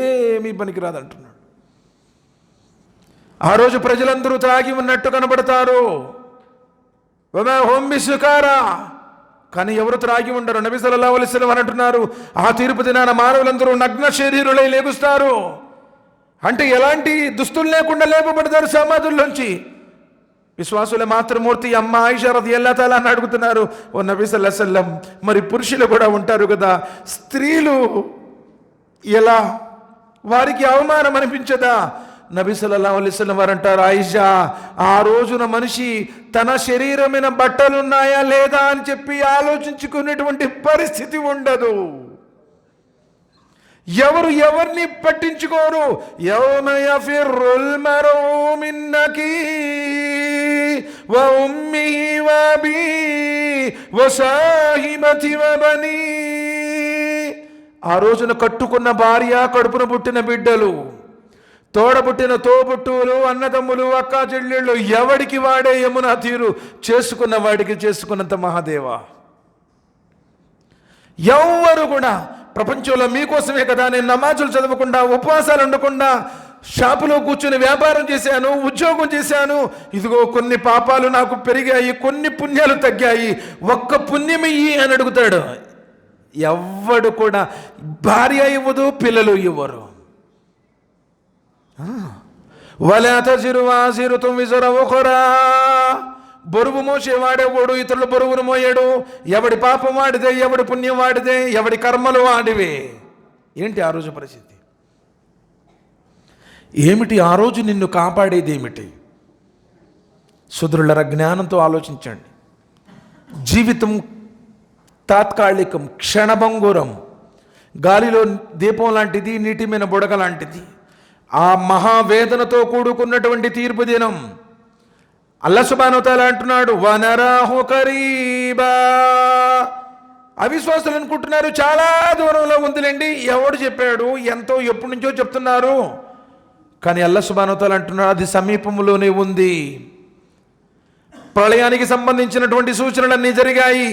ఏమీ పనికిరాదంటున్నాడు. ఆ రోజు ప్రజలందరూ త్రాగి ఉన్నట్టు కనబడతారు. సుకారా, కానీ ఎవరు త్రాగి ఉండరు. నబీ సల్లల్లాహు అలైహి వసల్లం అంటున్నారు, ఆ తీర్పు దినాన మానవులందరూ నగ్న శరీరులై లేగుస్తారు. అంటే ఎలాంటి దుస్తులు లేకుండా లేపబడతారు సమాధుల్లోంచి. విశ్వాసుల మాతృమూర్తి అమ్మ ఆయిషా రదియల్లాహు తఆలా అని అడుగుతున్నారు, ఓ నబీ సల్లల్లాహు అలైహి వసల్లం, మరి పురుషులు కూడా ఉంటారు కదా, స్త్రీలు ఎలా, వారికి అవమానం అనిపించదా? నబీ సల్లల్లాహు అలైహి వసల్లం వారు అంటారు, ఆయిషా, ఆ రోజున మనిషి తన శరీరమైన బట్టలున్నాయా లేదా అని చెప్పి ఆలోచించుకునేటువంటి పరిస్థితి ఉండదు. ఎవరు ఎవరిని పట్టించుకోరు. యౌమ యఫిర్రుల్ మర్ఉ మిన్ అఖీహి వ ఉమ్మిహి వ అబీహి వ సాహిబతిహి వ బనీహి. ఆ రోజున కట్టుకున్న భార్య, కడుపున పుట్టిన బిడ్డలు, తోడబుట్టిన తోబుట్టువులు, అన్నదమ్ములు, అక్కా చెల్లెళ్ళు, ఎవడికి వాడే యమునా తీరు, చేసుకున్న వాడికి చేసుకున్నంత మహాదేవ. ఎవ్వరు కూడా ప్రపంచంలో మీకోసమే కదా నేను నమాజులు చదవకుండా, ఉపవాసాలు ఉండకుండా, షాపులో కూర్చుని వ్యాపారం చేశాను, ఉద్యోగం చేశాను, ఇదిగో కొన్ని పాపాలు నాకు పెరిగాయి, కొన్ని పుణ్యాలు తగ్గాయి, ఒక్క పుణ్యం ఇయ్యి అని అడుగుతాడు. ఎవ్వడు కూడా భార్య ఇవ్వదు, పిల్లలు ఇవ్వరు. వలా తజిరు వాజిరతుం విజర ఉఖరా, బరువు మోసేవాడేవాడు ఇతరుల బరువును మోయాడు. ఎవడి పాపం వాడిదే, ఎవడి పుణ్యం వాడిదే, ఎవడి కర్మలు వాడివే. ఏంటి ఆ రోజు పరిస్థితి? ఏమిటి ఆ రోజు నిన్ను కాపాడేది ఏమిటి? సుదృఢ జ్ఞానంతో ఆలోచించండి. జీవితం తాత్కాలికం, క్షణభంగురం, గాలిలో దీపం లాంటిది, నీటి మీద బుడగ లాంటిది. ఆ మహావేదనతో కూడుకున్నటువంటి తీర్పు దినం. అల్లాహ్ సుబ్హానహు వ తఆలా అంటున్నాడు, వనరాహు కరీబా. అవిశ్వాసులు అనుకుంటున్నారు చాలా దూరంలో ఉందిలేండి. ఎవడు చెప్పాడు? ఎంతో ఎప్పటి నుంచో చెప్తున్నారు. కానీ అల్లాహ్ సుబ్హానహు వ తఆలా అంటున్నాడు, అది సమీపంలోనే ఉంది. ప్రళయానికి సంబంధించినటువంటి సూచనలన్నీ జరిగాయి.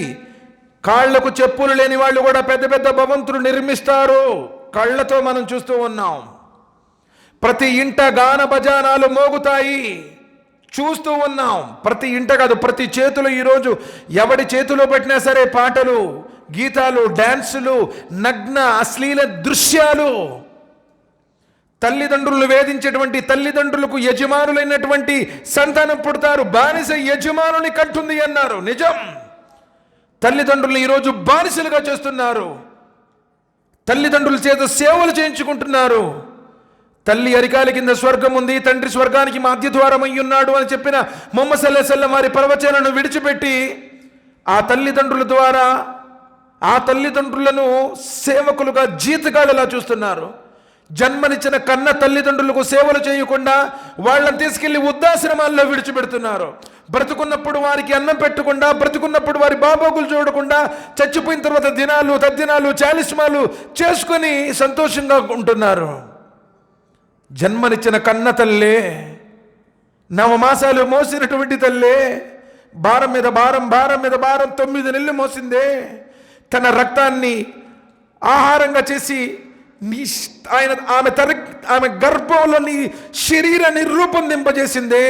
కాళ్లకు చెప్పులు లేని వాళ్ళు కూడా పెద్ద పెద్ద భవంతులు నిర్మిస్తారు. కళ్ళతో మనం చూస్తూ ఉన్నాం. ప్రతి ఇంట గాన భజానాలు మోగుతాయి, చూస్తూ ఉన్నాం. ప్రతి ఇంట కాదు, ప్రతి చేతులు ఈరోజు ఎవడి చేతిలో పెట్టినా సరే పాటలు, గీతాలు, డ్యాన్సులు, నగ్న అశ్లీల దృశ్యాలు. తల్లిదండ్రులు వేధించేటువంటి తల్లిదండ్రులకు యజమానులైనటువంటి సంతానం పుడతారు. బానిస యజమానుని కంటుంది అన్నారు. నిజం. తల్లిదండ్రులు ఈరోజు బానిసలుగా చేస్తున్నారు. తల్లిదండ్రుల చేత సేవలు చేయించుకుంటున్నారు. తల్లి అరికాలి కింద స్వర్గం ఉంది, తండ్రి స్వర్గానికి మధ్య ద్వారం అయ్యున్నాడు అని చెప్పిన ముహమ్మద్ సల్లల్లాహు అలైహి వసల్లం వారి ప్రవచనాలను విడిచిపెట్టి ఆ తల్లిదండ్రుల ద్వారా ఆ తల్లిదండ్రులను సేవకులుగా, జీతగాళ్ళలా చూస్తున్నారు. జన్మనిచ్చిన కన్న తల్లిదండ్రులకు సేవలు చేయకుండా వాళ్ళని తీసుకెళ్లి వృద్ధాశ్రమాల్లో విడిచిపెడుతున్నారు. బ్రతుకున్నప్పుడు వారికి అన్నం పెట్టకుండా, బ్రతుకున్నప్పుడు వారి బాబోగులు చూడకుండా, చచ్చిపోయిన తర్వాత దినాలు, తద్దినాలు, చాలిస్మాలు చేసుకొని సంతోషంగా ఉంటున్నారు. జన్మనిచ్చిన కన్న తల్లే, నవమాసాలు మోసినటువంటి తల్లే, భారం మీద భారం, భారం మీద భారం 9 నెలలు మోసిందే. తన రక్తాన్ని ఆహారంగా చేసి ఆమె గర్భంలోని శరీరాన్ని రూపొందింపజేసిందే.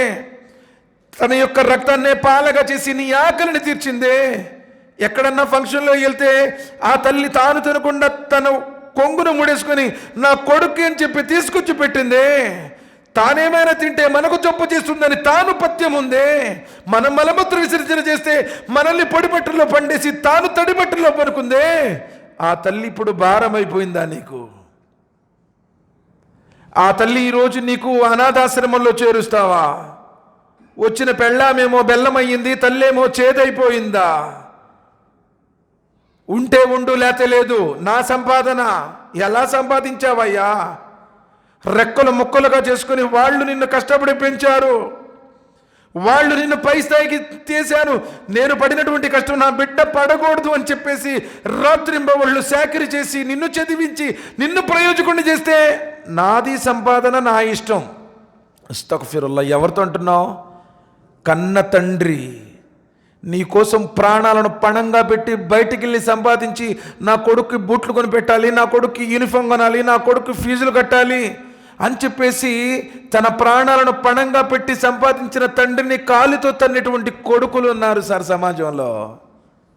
తన యొక్క రక్తాన్నే పాలగా చేసి నీ ఆకలిని తీర్చిందే. ఎక్కడన్నా ఫంక్షన్లో వెళ్తే ఆ తల్లి తాను తినకుండా తన కొంగును ముడేసుకొని నా కొడుకు అని చెప్పి తీసుకొచ్చి పెట్టిందే. తానేమైనా తింటే మనకు జబ్బు చేస్తుందని తాను పథ్యం ఉందే. మనం మలమూత్ర విసర్జన చేస్తే మనల్ని పొడిబట్టల్లో పండేసి తాను తడిబట్టల్లో పడుకుందే. ఆ తల్లి ఇప్పుడు భారమైపోయిందా నీకు? ఆ తల్లి ఈరోజు నీకు అనాథాశ్రమంలో చేరుస్తావా? వచ్చిన పెళ్ళామేమో బెల్లమయ్యింది, తల్లేమో చేదైపోయిందా? ఉంటే ఉండు, లేతే లేదు. నా సంపాదన ఎలా సంపాదించావయ్యా? రెక్కలు ముక్కలుగా చేసుకుని వాళ్ళు నిన్ను కష్టపడి పెంచారు, వాళ్ళు నిన్ను పై స్థాయికి తీశారు. నేను పడినటువంటి కష్టం నా బిడ్డ పడకూడదు అని చెప్పేసి రాత్రింబవళ్ళు సేకరి చేసి నిన్ను చదివించి నిన్ను ప్రయోజకుడిని చేస్తే నాది సంపాదన, నా ఇష్టం. అస్తగ్ఫిరుల్లా. ఎవరితో అంటున్నావు? కన్న తండ్రి నీ కోసం ప్రాణాలను పణంగా పెట్టి బయటికి వెళ్ళి సంపాదించి నా కొడుక్కి బూట్లు కొని పెట్టాలి, నా కొడుక్కి యూనిఫామ్ కొనాలి, నా కొడుక్కి ఫీజులు కట్టాలి అని చెప్పేసి తన ప్రాణాలను పణంగా పెట్టి సంపాదించిన తండ్రిని కాలితో తన్నేటువంటి కొడుకులు ఉన్నారు సార్ సమాజంలో.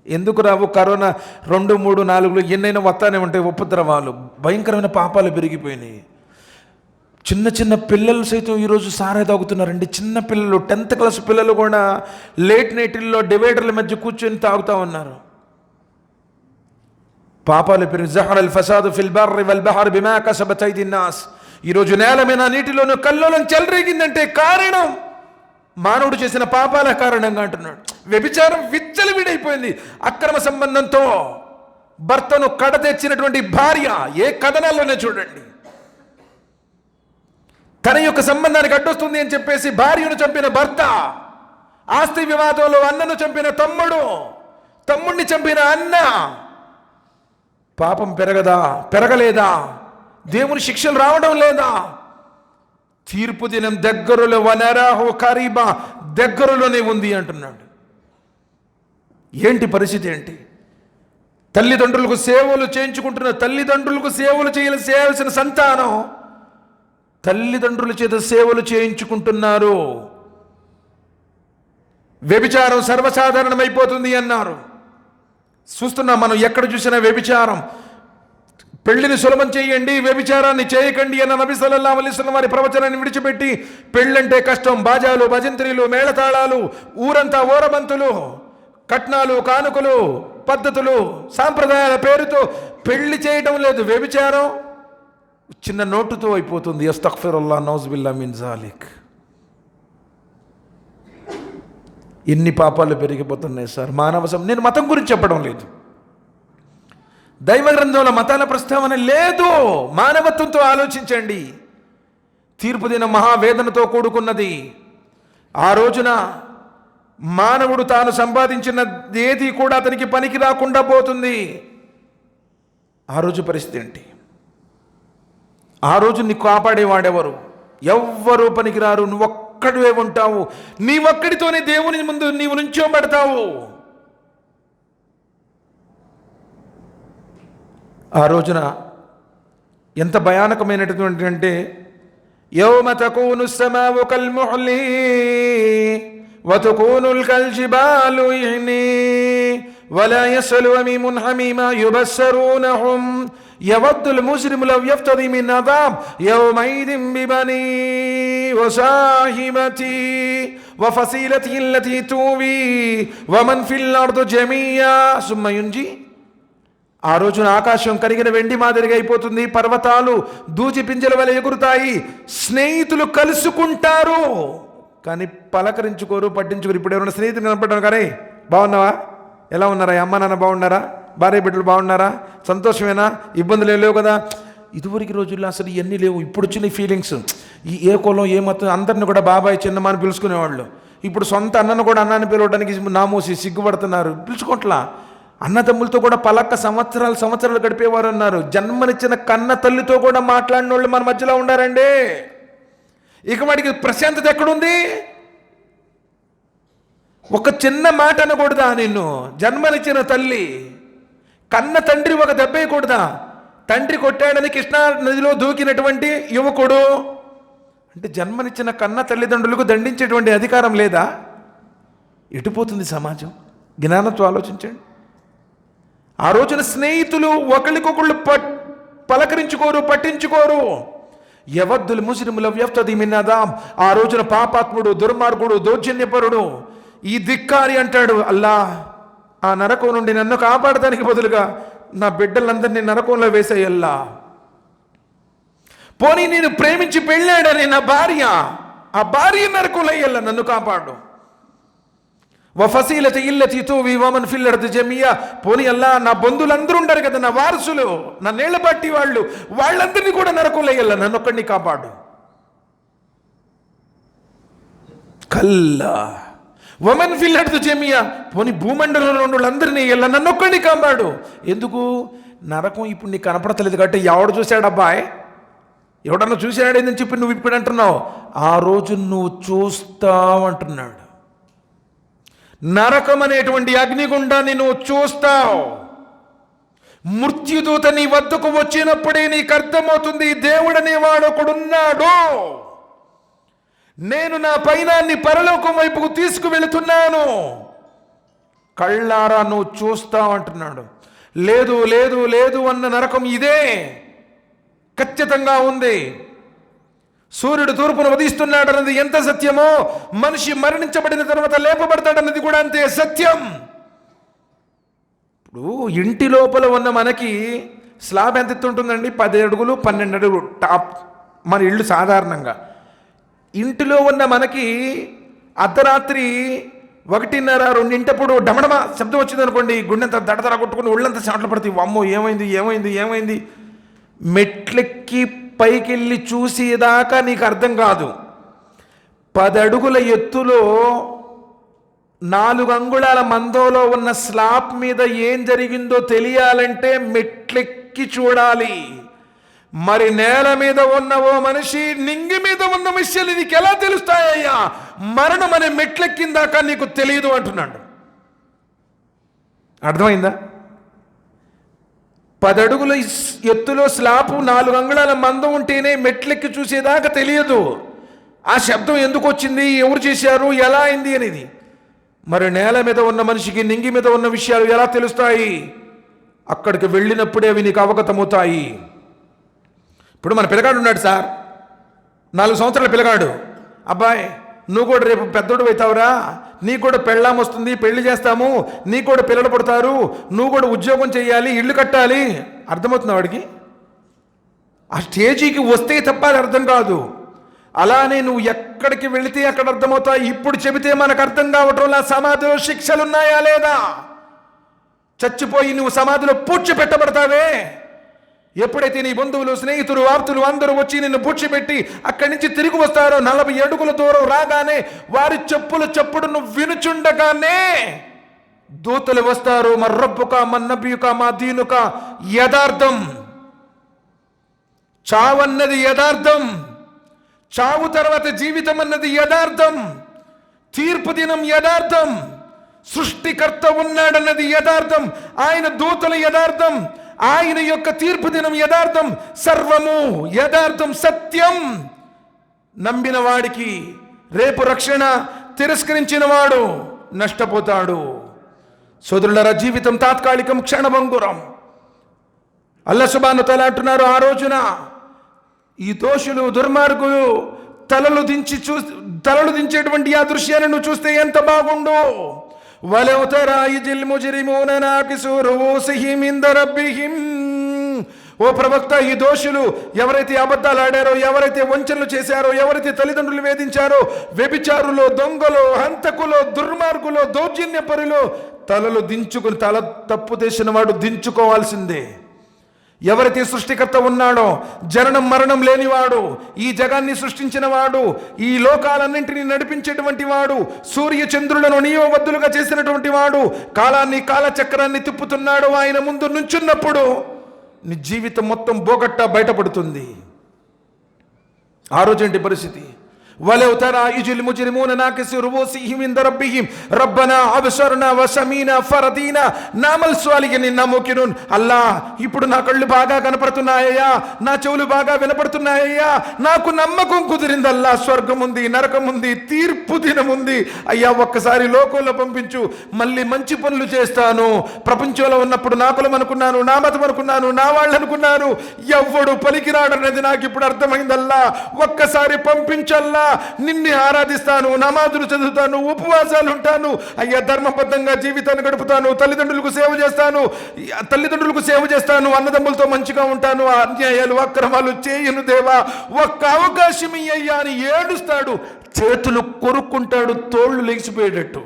ఎందుకు రావు? కరోనా 2, 3, 4 ఎన్నైనా వస్తానే ఉంటాయి ఉపద్రవాలు. భయంకరమైన పాపాలు పెరిగిపోయినాయి. చిన్న చిన్న పిల్లలు సైతం ఈరోజు సారా తాగుతున్నారండి. చిన్న పిల్లలు, 10th క్లాస్ పిల్లలు కూడా లేట్ నైట్లో డివైడర్ల మధ్య కూర్చొని తాగుతూ ఉన్నారు. పాపాలు పెరిగి జహరల్ ఫసాదు ఫిల్ బర్రి వల్ బహర్ బిమా కసబత్ ఐదీన్ నాస్. ఈరోజు నేల మీద నీటిలోనూ కల్లోలం చెలరేగిందంటే కారణం మానవుడు చేసిన పాపాల కారణంగా అంటున్నాడు. వ్యభిచారం విచ్చలవిడైపోయింది. అక్రమ సంబంధంతో భర్తను కడతెచ్చినటువంటి భార్య ఏ కథనాల్లోనే చూడండి. తన యొక్క సంబంధానికి అడ్డొస్తుంది అని చెప్పేసి భార్యను చంపిన భర్త, ఆస్తి వివాదంలో అన్నను చంపిన తమ్ముడు, తమ్ముడిని చంపిన అన్న. పాపం పెరగదా? పెరగలేదా? దేవుని శిక్షలు రావడం లేదా? తీర్పు దినం దగ్గరలో, వనరాహు కరీబా, దగ్గరలోనే ఉంది అంటున్నాడు. ఏంటి పరిస్థితి? ఏంటి? తల్లిదండ్రులకు సేవలు చేయించుకుంటున్న, తల్లిదండ్రులకు సేవలు చేయాల్సిన సంతానం తల్లిదండ్రుల చేత సేవలు చేయించుకుంటున్నారు. వ్యభిచారం సర్వసాధారణమైపోతుంది అన్నారు. చూస్తున్నాం మనం, ఎక్కడ చూసినా వ్యభిచారం. పెళ్లిని సులభం చేయండి, వ్యభిచారాన్ని చేయకండి అన్న నబీ సల్లల్లాహు అలైహి వసల్లం వారి ప్రవచనాన్ని విడిచిపెట్టి పెళ్ళంటే కష్టం, బాజాలు, భజంత్రీలు, మేళతాళాలు, ఊరంతా ఓరబంతులు, కట్నాలు, కానుకలు, పద్ధతులు, సాంప్రదాయాల పేరుతో పెళ్లి చేయడం లేదు. వ్యభిచారం చిన్న నోటుతో అయిపోతుంది. అస్తగ్ఫిరుల్లా, నౌజుబిల్లా మిన్ జాలిక్. ఎన్ని పాపాలు పెరిగిపోతున్నాయి సార్ మానవ నేను మతం గురించి చెప్పడం లేదు, దైవ గ్రంథంలో మతాల ప్రస్తావన లేదు. మానవత్వంతో ఆలోచించండి. తీర్పు దినం మహావేదనతో కూడుకున్నది. ఆ రోజున మానవుడు తాను సంపాదించిన ఏది కూడా అతనికి పనికి రాకుండా పోతుంది. ఆ రోజు పరిస్థితి ఏంటి? ఆ రోజు నీకు కాపాడేవాడెవరు? ఎవ్వరూ పనికిరారు. నువ్వొక్కడివే ఉంటావు. నీవొక్కడితోనే దేవుని ముందు నీవు నుంచోబెడతావు. ఆ రోజున ఎంత భయానకమైనటువంటి అంటే, యౌమ తకూను సమావు కల్ముహ్లి వతకూనుల్ కల్జిబాలు ఇహ్ని వలా యస్అలు హమీమున్ హమీమా యుబస్సరూనహుం యవద్దుల్ ముజ్రిము లవ్ యఫ్తది మిన్ అదాబ్ యౌమైదిన్ బిబనీ వసాహిబతి వఫసీలతి అల్లతి తూవి వమన్ ఫిల్ అర్ది జమీయా సుమ్మ యుంజి. ఆ రోజున ఆకాశం కరిగిన వెండి మాదిరిగా అయిపోతుంది. పర్వతాలు దూచి పింజల వలె ఎగురుతాయి. స్నేహితులు కలుసుకుంటారు కానీ పలకరించుకోరు, పట్టించుకోరు. ఇప్పుడు ఎవరైనా స్నేహితులు కనపడ్డారు కానీ, బాగున్నావా, ఎలా ఉన్నారా, అమ్మ నాన్న బాగున్నారా, భార్య బిడ్డలు బాగున్నారా, సంతోషమేనా, ఇబ్బందులు లేవు కదా. ఇదివరకు రోజుల్లో అసలు ఇవన్నీ లేవు. ఇప్పుడు వచ్చిన ఫీలింగ్స్, ఈ ఏ కులం ఏ మతం అందరిని కూడా బాబాయ్ చిన్నమ్మ అని పిలుచుకునేవాళ్ళు. ఇప్పుడు సొంత అన్నను కూడా అన్నాన్ని పిలవడానికి నామోసి సిగ్గుపడుతున్నారు, పిలుచుకోట్లా. అన్నదమ్ములతో కూడా పలక్క సంవత్సరాలు గడిపేవారు అన్నారు. జన్మనిచ్చిన కన్న తల్లితో కూడా మాట్లాడిన వాళ్ళు మన మధ్యలో ఉండారండి. ఇక వాడికి ప్రశాంతత ఎక్కడుంది? ఒక చిన్న మాట అనకూడదా? నిన్ను జన్మనిచ్చిన తల్లి, కన్న తండ్రి ఒక దెబ్బేయకూడదా? తండ్రి కొట్టాడని కృష్ణా నదిలో దూకినటువంటి యువకుడు అంటే జన్మనిచ్చిన కన్న తల్లిదండ్రులకు దండించేటువంటి అధికారం లేదా? ఎటుపోతుంది సమాజం? జ్ఞానంతో ఆలోచించండి. ఆ రోజున స్నేహితులు ఒకరికొకళ్ళు పలకరించుకోరు, పట్టించుకోరు. యవద్దుల్ ముజ్రిము లవ్ యఫ్తది మిన్ అదాబ్. ఆ రోజున పాపాత్ముడు, దుర్మార్గుడు, దౌర్జన్యపరుడు, ఈ ధిక్కారి అంటాడు, అల్లా ఆ నరకం నుండి నన్ను కాపాడటానికి బదులుగా నా బిడ్డలందరినీ నరకంలో వేసేయల్లా. పోనీ నేను ప్రేమించి పెళ్ళాడని నా భార్య, ఆ భార్య నరకంలో వేయల్లా, నన్ను కాపాడు. వఫసీలతి ఇల్లతి తూవి వమన్ ఫిల్ అర్ది జమియా. పోనీ అల్లా నా బంధువులందరూ ఉంటారు కదా, నా వారసులు, నా నీళ్ల పట్టి వాళ్ళందరినీ కూడా నరకంలో వేయల్లా, నన్ను ఒక్కడిని కాపాడు. కల్లా వమన్ ఫిల్ అర్ది జమియా. పోనీ భూమండలంలో ఉన్న వాళ్ళందరినీ వేయల్లా, నన్ను ఒక్కడిని కాపాడు. ఎందుకు? నరకం ఇప్పుడు నీకు కనపడతలేదు కాబట్టి ఎవడు చూశాడు అబ్బాయి, ఎవడన్నా చూశాడని చెప్పి నువ్వు ఇప్పుడు అంటున్నావు. ఆ రోజు నువ్వు చూస్తావు అంటున్నాడు. నరకం అనేటువంటి అగ్నిగుండాన్ని నువ్వు చూస్తావు. మృత్యుదూత నీ వద్దకు వచ్చినప్పుడే నీకు అర్థమవుతుంది దేవుడనేవాడు ఒకడున్నాడు. నేను నా పైనాన్ని పరలోకం వైపుకు తీసుకువెళుతున్నాను. కళ్ళారా నువ్వు చూస్తావు అంటున్నాడు. లేదు లేదు లేదు అన్న నరకం ఇదే, ఖచ్చితంగా ఉంది. సూర్యుడు తూర్పును ఉదయిస్తున్నాడన్నది ఎంత సత్యమో, మనిషి మరణించబడిన తర్వాత లేపబడతాడన్నది కూడా అంతే సత్యం. ఇప్పుడు ఇంటి లోపల ఉన్న మనకి స్లాబ్ ఎంత ఎత్తు ఉంటుందండి? 10 అడుగులు 12 అడుగులు టాప్ మన ఇళ్ళు సాధారణంగా. ఇంటిలో ఉన్న మనకి అర్ధరాత్రి 1:30, 2 డమడమ శబ్దం వచ్చింది అనుకోండి, గుండెంత దడదర కొట్టుకుని ఒళ్ళంతా చెమటలు పడుతుంది. అమ్మో ఏమైంది ఏమైంది ఏమైంది. మెట్లెక్కి పైకెళ్ళి చూసేదాకా నీకు అర్థం కాదు. 10 అడుగుల ఎత్తులో 4 అంగుళాల మందంలో ఉన్న స్లాబ్ మీద ఏం జరిగిందో తెలియాలంటే మెట్లెక్కి చూడాలి. మరి నేల మీద ఉన్న ఓ మనిషి, నింగి మీద ఉన్న విషయాలు నీకు ఎలా తెలుస్తాయ్యా? మరణం అనే మెట్లెక్కిందాకా నీకు తెలియదు అంటున్నాడు. అర్థమైందా? 10 అడుగుల ఎత్తులో స్లాబ్ 4 అంగుళాల మందం ఉంటేనే మెట్లెక్కి చూసేదాకా తెలియదు. ఆ శబ్దం ఎందుకు వచ్చింది, ఎవరు చేశారు, ఎలా అయింది అనేది. మరి నేల మీద ఉన్న మనిషికి నింగి మీద ఉన్న విషయాలు ఎలా తెలుస్తాయి? అక్కడికి వెళ్ళినప్పుడే అవి నీకు అవగతమవుతాయి. ఇప్పుడు మన పిల్లగాడు ఉన్నాడు సార్, 4 సంవత్సరాల పిల్లగాడు. అబ్బాయి నువ్వు కూడా రేపు పెద్దోడు అవుతావురా, నీకు కూడా పెళ్ళాం వస్తుంది, పెళ్లి చేస్తాము, నీకు కూడా పిల్లలు పుడతారు, నువ్వు కూడా ఉద్యోగం చేయాలి, ఇల్లు కట్టాలి. అర్థమవుతుంది వాడికి? ఆ స్టేజీకి వస్తే తప్ప అది అర్థం కాదు. అలానే నువ్వు ఎక్కడికి వెళితే అక్కడ అర్థమవుతాయి. ఇప్పుడు చెబితే మనకు అర్థం కావటంలా సమాధిలో శిక్షలున్నాయా లేదా? చచ్చిపోయి నువ్వు సమాధిలో పూడ్చిపెట్టబడతావే, ఎప్పుడైతే నీ బంధువులు, స్నేహితులు, ఆప్తులు అందరూ వచ్చి నిన్ను పూడ్చిపెట్టి అక్కడి నుంచి తిరిగి వస్తారో, 40 అడుగుల దూరం రాగానే వారి చెప్పుల చప్పుడు నువ్వు వినుచుండగానే దూతలు వస్తారు. మర్రబ్బుక మన్నబియుక మా దీనుక. యథార్థం. చావన్నది యథార్థం, చావు తర్వాత జీవితం అన్నది యథార్థం, తీర్పు దినం యథార్థం, సృష్టికర్త ఉన్నాడన్నది యథార్థం, ఆయన దూతలు యథార్థం, ఆయన యొక్క తీర్పు దినం యథార్థం, సర్వము యథార్థం, సత్యం. నమ్మిన వాడికి రేపు రక్షణ, తిరస్కరించిన వాడు నష్టపోతాడు. సోదరులారా, జీవితం తాత్కాలికం, క్షణభంగురం. అల్లాహ్ సుబ్హానహు వ తఆలా అంటున్నారు, ఆ రోజున ఈ దోషులు, దుర్మార్గులు తలలు దించేటువంటి ఆ దృశ్యాన్ని నువ్వు చూస్తే ఎంత బాగుండు. వలౌ తరా ఇజిల్ ముజ్రిమూన నాకిసు రూసిహిమ్ ఇంద రబ్బిహిమ్. ఓ ప్రవక్త, ఈ దోషులు ఎవరైతే అబద్ధాలు ఆడారో, ఎవరైతే వంచనలు చేశారో, ఎవరైతే తల్లిదండ్రులు వేధించారో, వ్యభిచారులో, దొంగలో, హంతకులో, దుర్మార్గులో, దౌర్జన్యపరులో తలలు దించుకుని, తల తప్పు చేసిన వాడు దించుకోవాల్సిందే. ఎవరైతే సృష్టికర్త ఉన్నాడో, జననం మరణం లేనివాడు, ఈ జగాన్ని సృష్టించిన వాడు, ఈ లోకాలన్నింటినీ నడిపించేటువంటి వాడు, సూర్య చంద్రులను నియమబద్ధులుగా చేసినటువంటి వాడు, కాలాన్ని, కాలచక్రాన్ని తిప్పుతున్నాడు, ఆయన ముందు నుంచున్నప్పుడు నీ జీవితం మొత్తం బోగట్టా బయటపడుతుంది. ఆ రోజేంటి పరిస్థితి? వలౌ తరా ఇజిల్ ముజ్రిమూన నాకిసి రుబూసిహిమ్ ఇంద రబ్బిహిమ్ రబ్బనా అబ్సర్నా వసమీనా ఫరదీనా నామల్ స్వాలిహిన్ ఇన్నా మూకినూన్. అల్లా, ఇప్పుడు నా కళ్ళు బాగా కనపడుతున్నాయ్యా, నా చెవులు బాగా వినపడుతున్నాయ్యా, నాకు నమ్మకం కుదిరిందల్లా, స్వర్గం ఉంది, నరకం ఉంది, తీర్పు దినం ఉంది. అయ్యా, ఒక్కసారి లోకంలో పంపించు, మళ్ళీ మంచి పనులు చేస్తాను. ప్రపంచంలో ఉన్నప్పుడు నా కులం అనుకున్నాను, నా మతం అనుకున్నాను, నా వాళ్ళు అనుకున్నాను, ఎవ్వడు పలికిరాడనేది నాకు ఇప్పుడు అర్థమైందల్లా. ఒక్కసారి పంపించల్లా, నిన్ను ఆరాధిస్తాను, నమాజులు చదువుతాను, ఉపవాసాలు ఉంటాను, అయ్యా ధర్మబద్ధంగా జీవితాన్ని గడుపుతాను, తల్లిదండ్రులకు సేవ చేస్తాను, అన్నదమ్ములతో మంచిగా ఉంటాను, అన్యాయాలు అక్రమాలు చేయను దేవా, ఒక్క అవకాశం ఇయ్యయ్యా అని ఏడుస్తాడు, చేతులు కొరుక్కుంటాడు, తోళ్లు లెగిసిపోయేటట్టు.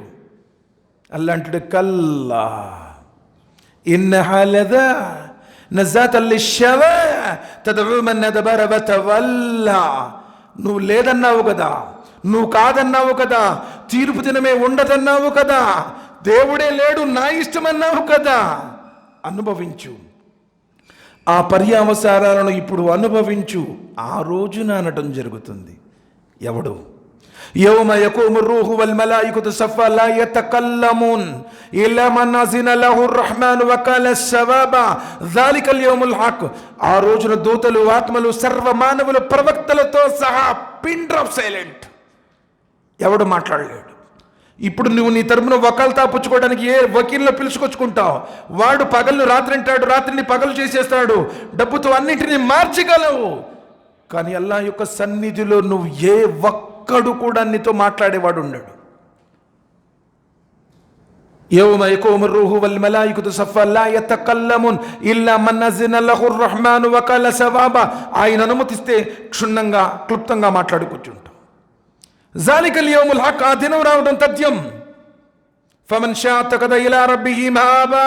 అల్లాంటి కల్లా ఇన్నహా లదా నజాతల్ లిశ్శవా తదఉ మన్ అద్బర వతవల్లా. నువ్వు లేదన్నావు కదా, నువ్వు కాదన్నావు కదా, తీర్పు దినమే ఉండదన్నావు కదా, దేవుడే లేడు నా ఇష్టమన్నావు కదా, అనుభవించు, ఆ పర్యావసారాలను ఇప్పుడు అనుభవించు. ఆ రోజున అనటం జరుగుతుంది. ఎవడు? యౌమ యకూము రూహు వల్ మలాయికతు సఫా లా యతకల్లమూన్ ఇల్లా మన్ అజిన లహు రహ్మాను వకాల సవాబా జాలికల్ యౌముల్ హక్. ఆ రోజున దూతలు, ఆత్మలు, సర్వ మానవులు, ప్రవక్తలతో సహా పిన్ డ్రాప్ సైలెంట్. ఎవడు మాట్లాడలేడు. ఇప్పుడు నువ్వు నీ తరపున వకాల్తా పుచ్చుకోవడానికి ఏ వకీల్లో పిలుచుకొచ్చుకుంటావు, వాడు పగళ్ళు రాత్రి అంటాడు, రాత్రిని పగలు చేసేస్తాడు, డబ్బుతో అన్నింటినీ మార్చగలవు. కానీ అల్లాహ్ యొక్క సన్నిధిలో నువ్వు ఏ ఒక్కడు కూడా నీతో మాట్లాడేవాడు ఉండడు. యౌమ యకూము రూహు వల్ మలాయికతు సఫా లా యతకల్లమున్ ఇల్లా మన్ అజిన లహు రహ్మాను వకాల సవాబా. ఆయన అనుమతిస్తే క్షుణ్ణంగా, క్లుప్తంగా మాట్లాడుకుంటుంటాం. జాలికల్ యౌముల్ హక్, ఆ దినం రావడం తథ్యం. ఫమన్ షా అత్తఖద ఇలా రబ్బిహి మఆబా.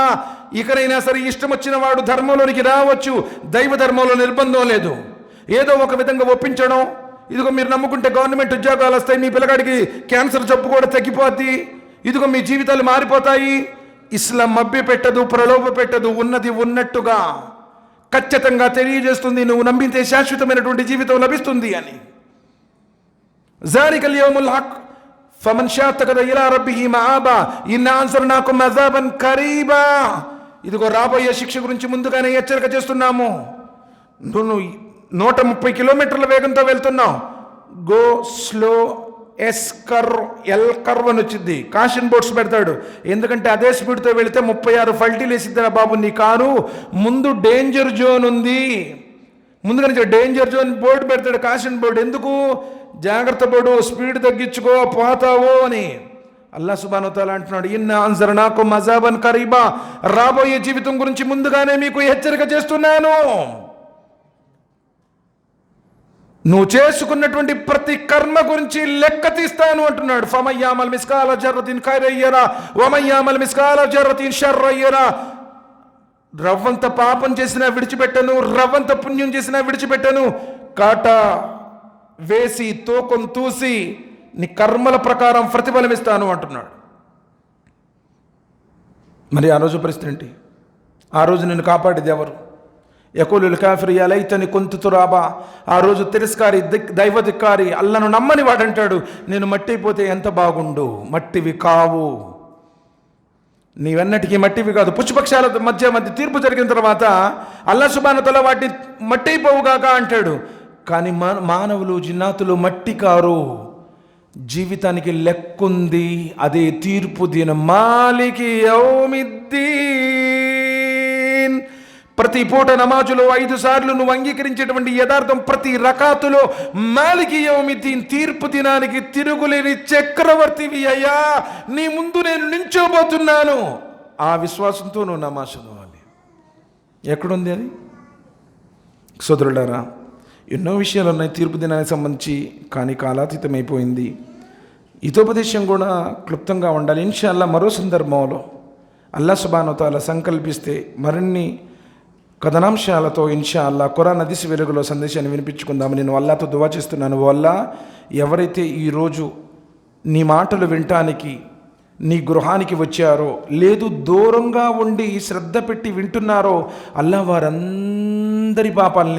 ఇకనైనా సరే ఇష్టం వచ్చిన వాడు ధర్మంలోనికి రావచ్చు. దైవ ధర్మంలో నిర్బంధం లేదు. ఏదో ఒక విధంగా ఒప్పించడం, ఇదిగో మీరు నమ్ముకుంటే గవర్నమెంట్ ఉద్యోగాలు వస్తాయి, మీ పిల్లగాడికి క్యాన్సర్ జబ్బు కూడా తగ్గిపోద్ది, ఇదిగో మీ జీవితాలు మారిపోతాయి. ఇస్లాం మభ్య పెట్టదు, ప్రలోభ పెట్టదు, ఉన్నది ఉన్నట్టుగా ఖచ్చితంగా తెలియజేస్తుంది, నువ్వు నమ్మితే శాశ్వతమైనటువంటి జీవితం లభిస్తుంది అని. జాలికల్ యౌముల్ హక్ ఫమన్ షా అత్తఖద ఇలా రబ్బిహి మఆబా ఇన్నా అన్సర్నాకుమ్ అజాబన్ కరీబా. ఇదిగో రాబోయే శిక్ష గురించి ముందుగానే హెచ్చరిక చేస్తున్నాము. నువ్వు 130 కిలోమీటర్ల వేగంతో వెళ్తున్నావు, go slow, S curve, L curve అని వచ్చింది. కాషన్ బోర్డ్స్ పెడతాడు, ఎందుకంటే అదే స్పీడ్తో వెళితే 36 ఫల్టీలు వేసిద్దారా బాబు నీ కారు, ముందు డేంజర్ జోన్ ఉంది, ముందుగా డేంజర్ జోన్ బోర్డు పెడతాడు, కాషన్ బోర్డు. ఎందుకు? జాగ్రత్త పడు, స్పీడ్ తగ్గించుకో, పోతావో అని. అల్లాహ్ సుబ్హానహు వ తఆలా అంటున్నాడు, ఇన్నా అన్జర్నాకుమ్ అజాబన్ కరీబా, రాబోయే జీవితం గురించి ముందుగానే మీకు హెచ్చరిక చేస్తున్నాను. నువ్వు చేసుకున్నటువంటి ప్రతి కర్మ గురించి లెక్క తీస్తాను అంటున్నాడు. ఫమయ్యామల్ మిస్కాల జర్రతిన్ ఖైరయ్యరా వమయ్యామల్ మిస్కాల జర్రతిన్ షర్రయ్యరా. రవ్వంత పాపం చేసినా విడిచిపెట్టను, రవ్వంత పుణ్యం చేసినా విడిచిపెట్టను. కాటా వేసి తూకం తూసి నీ కర్మల ప్రకారం ప్రతిఫలం ఇస్తాను అంటున్నాడు. మరి ఆ రోజు పరిస్థితి ఏంటి? ఆ రోజు నిన్ను కాపాడేది ఎవరు? యకూలుల్ కాఫిరు యా లైతని కుంతు తురాబా. ఆ రోజు తిరస్కారి, దైవధిక్కారి, అల్లను నమ్మని వాడంటాడు, నేను మట్టి అయిపోతే ఎంత బాగుండు. మట్టివి కావు, నీవెన్నటికీ మట్టివి కాదు. పుష్పక్షాల మధ్య తీర్పు జరిగిన తర్వాత అల్లాహ్ సుబ్హానహు వ తఆలా వాటిని మట్టి అయిపోవుగాక అంటాడు. కానీ మానవులు, జిన్నాతులు మట్టి కారు. జీవితానికి లెక్కుంది, అదే తీర్పు దినం. మాలికి యౌమిద్దీన్. ప్రతి పూట నమాజులో 5 సార్లు నువ్వు అంగీకరించేటువంటి యథార్థం, ప్రతి రకాతులో మాలికి యౌమిద్దీన్, తీర్పు దినానికి తిరుగులేని చక్రవర్తివి అయ్యా, నీ ముందు నేను నించోబోతున్నాను. ఆ విశ్వాసంతో నువ్వు నమాజ్ చదవాలి. ఎక్కడుంది అది? సోదరులారా, ఎన్నో విషయాలు ఉన్నాయి తీర్పు దినానికి సంబంధించి, కానీ కాలాతీతమైపోయింది. హితోపదేశం కూడా క్లుప్తంగా ఉండాలి. ఇన్షాల్లా మరో సందర్భంలో అల్లాహ్ సుబ్హానహు వ తఆలా సంకల్పిస్తే మరిన్ని కథనాంశాలతో ఇన్షాల్లా ఖురాన్ హదీస్ వెలుగులో సందేశాన్ని వినిపించుకుందామని నేను అల్లాహ్తో దువా చేస్తున్నాను. వల్ల ఎవరైతే ఈరోజు నీ మాటలు వినటానికి నీ గృహానికి వచ్చారో, లేదు దూరంగా ఉండి శ్రద్ధ పెట్టి వింటున్నారో, అల్లాహ్ వారందరి పాపాలని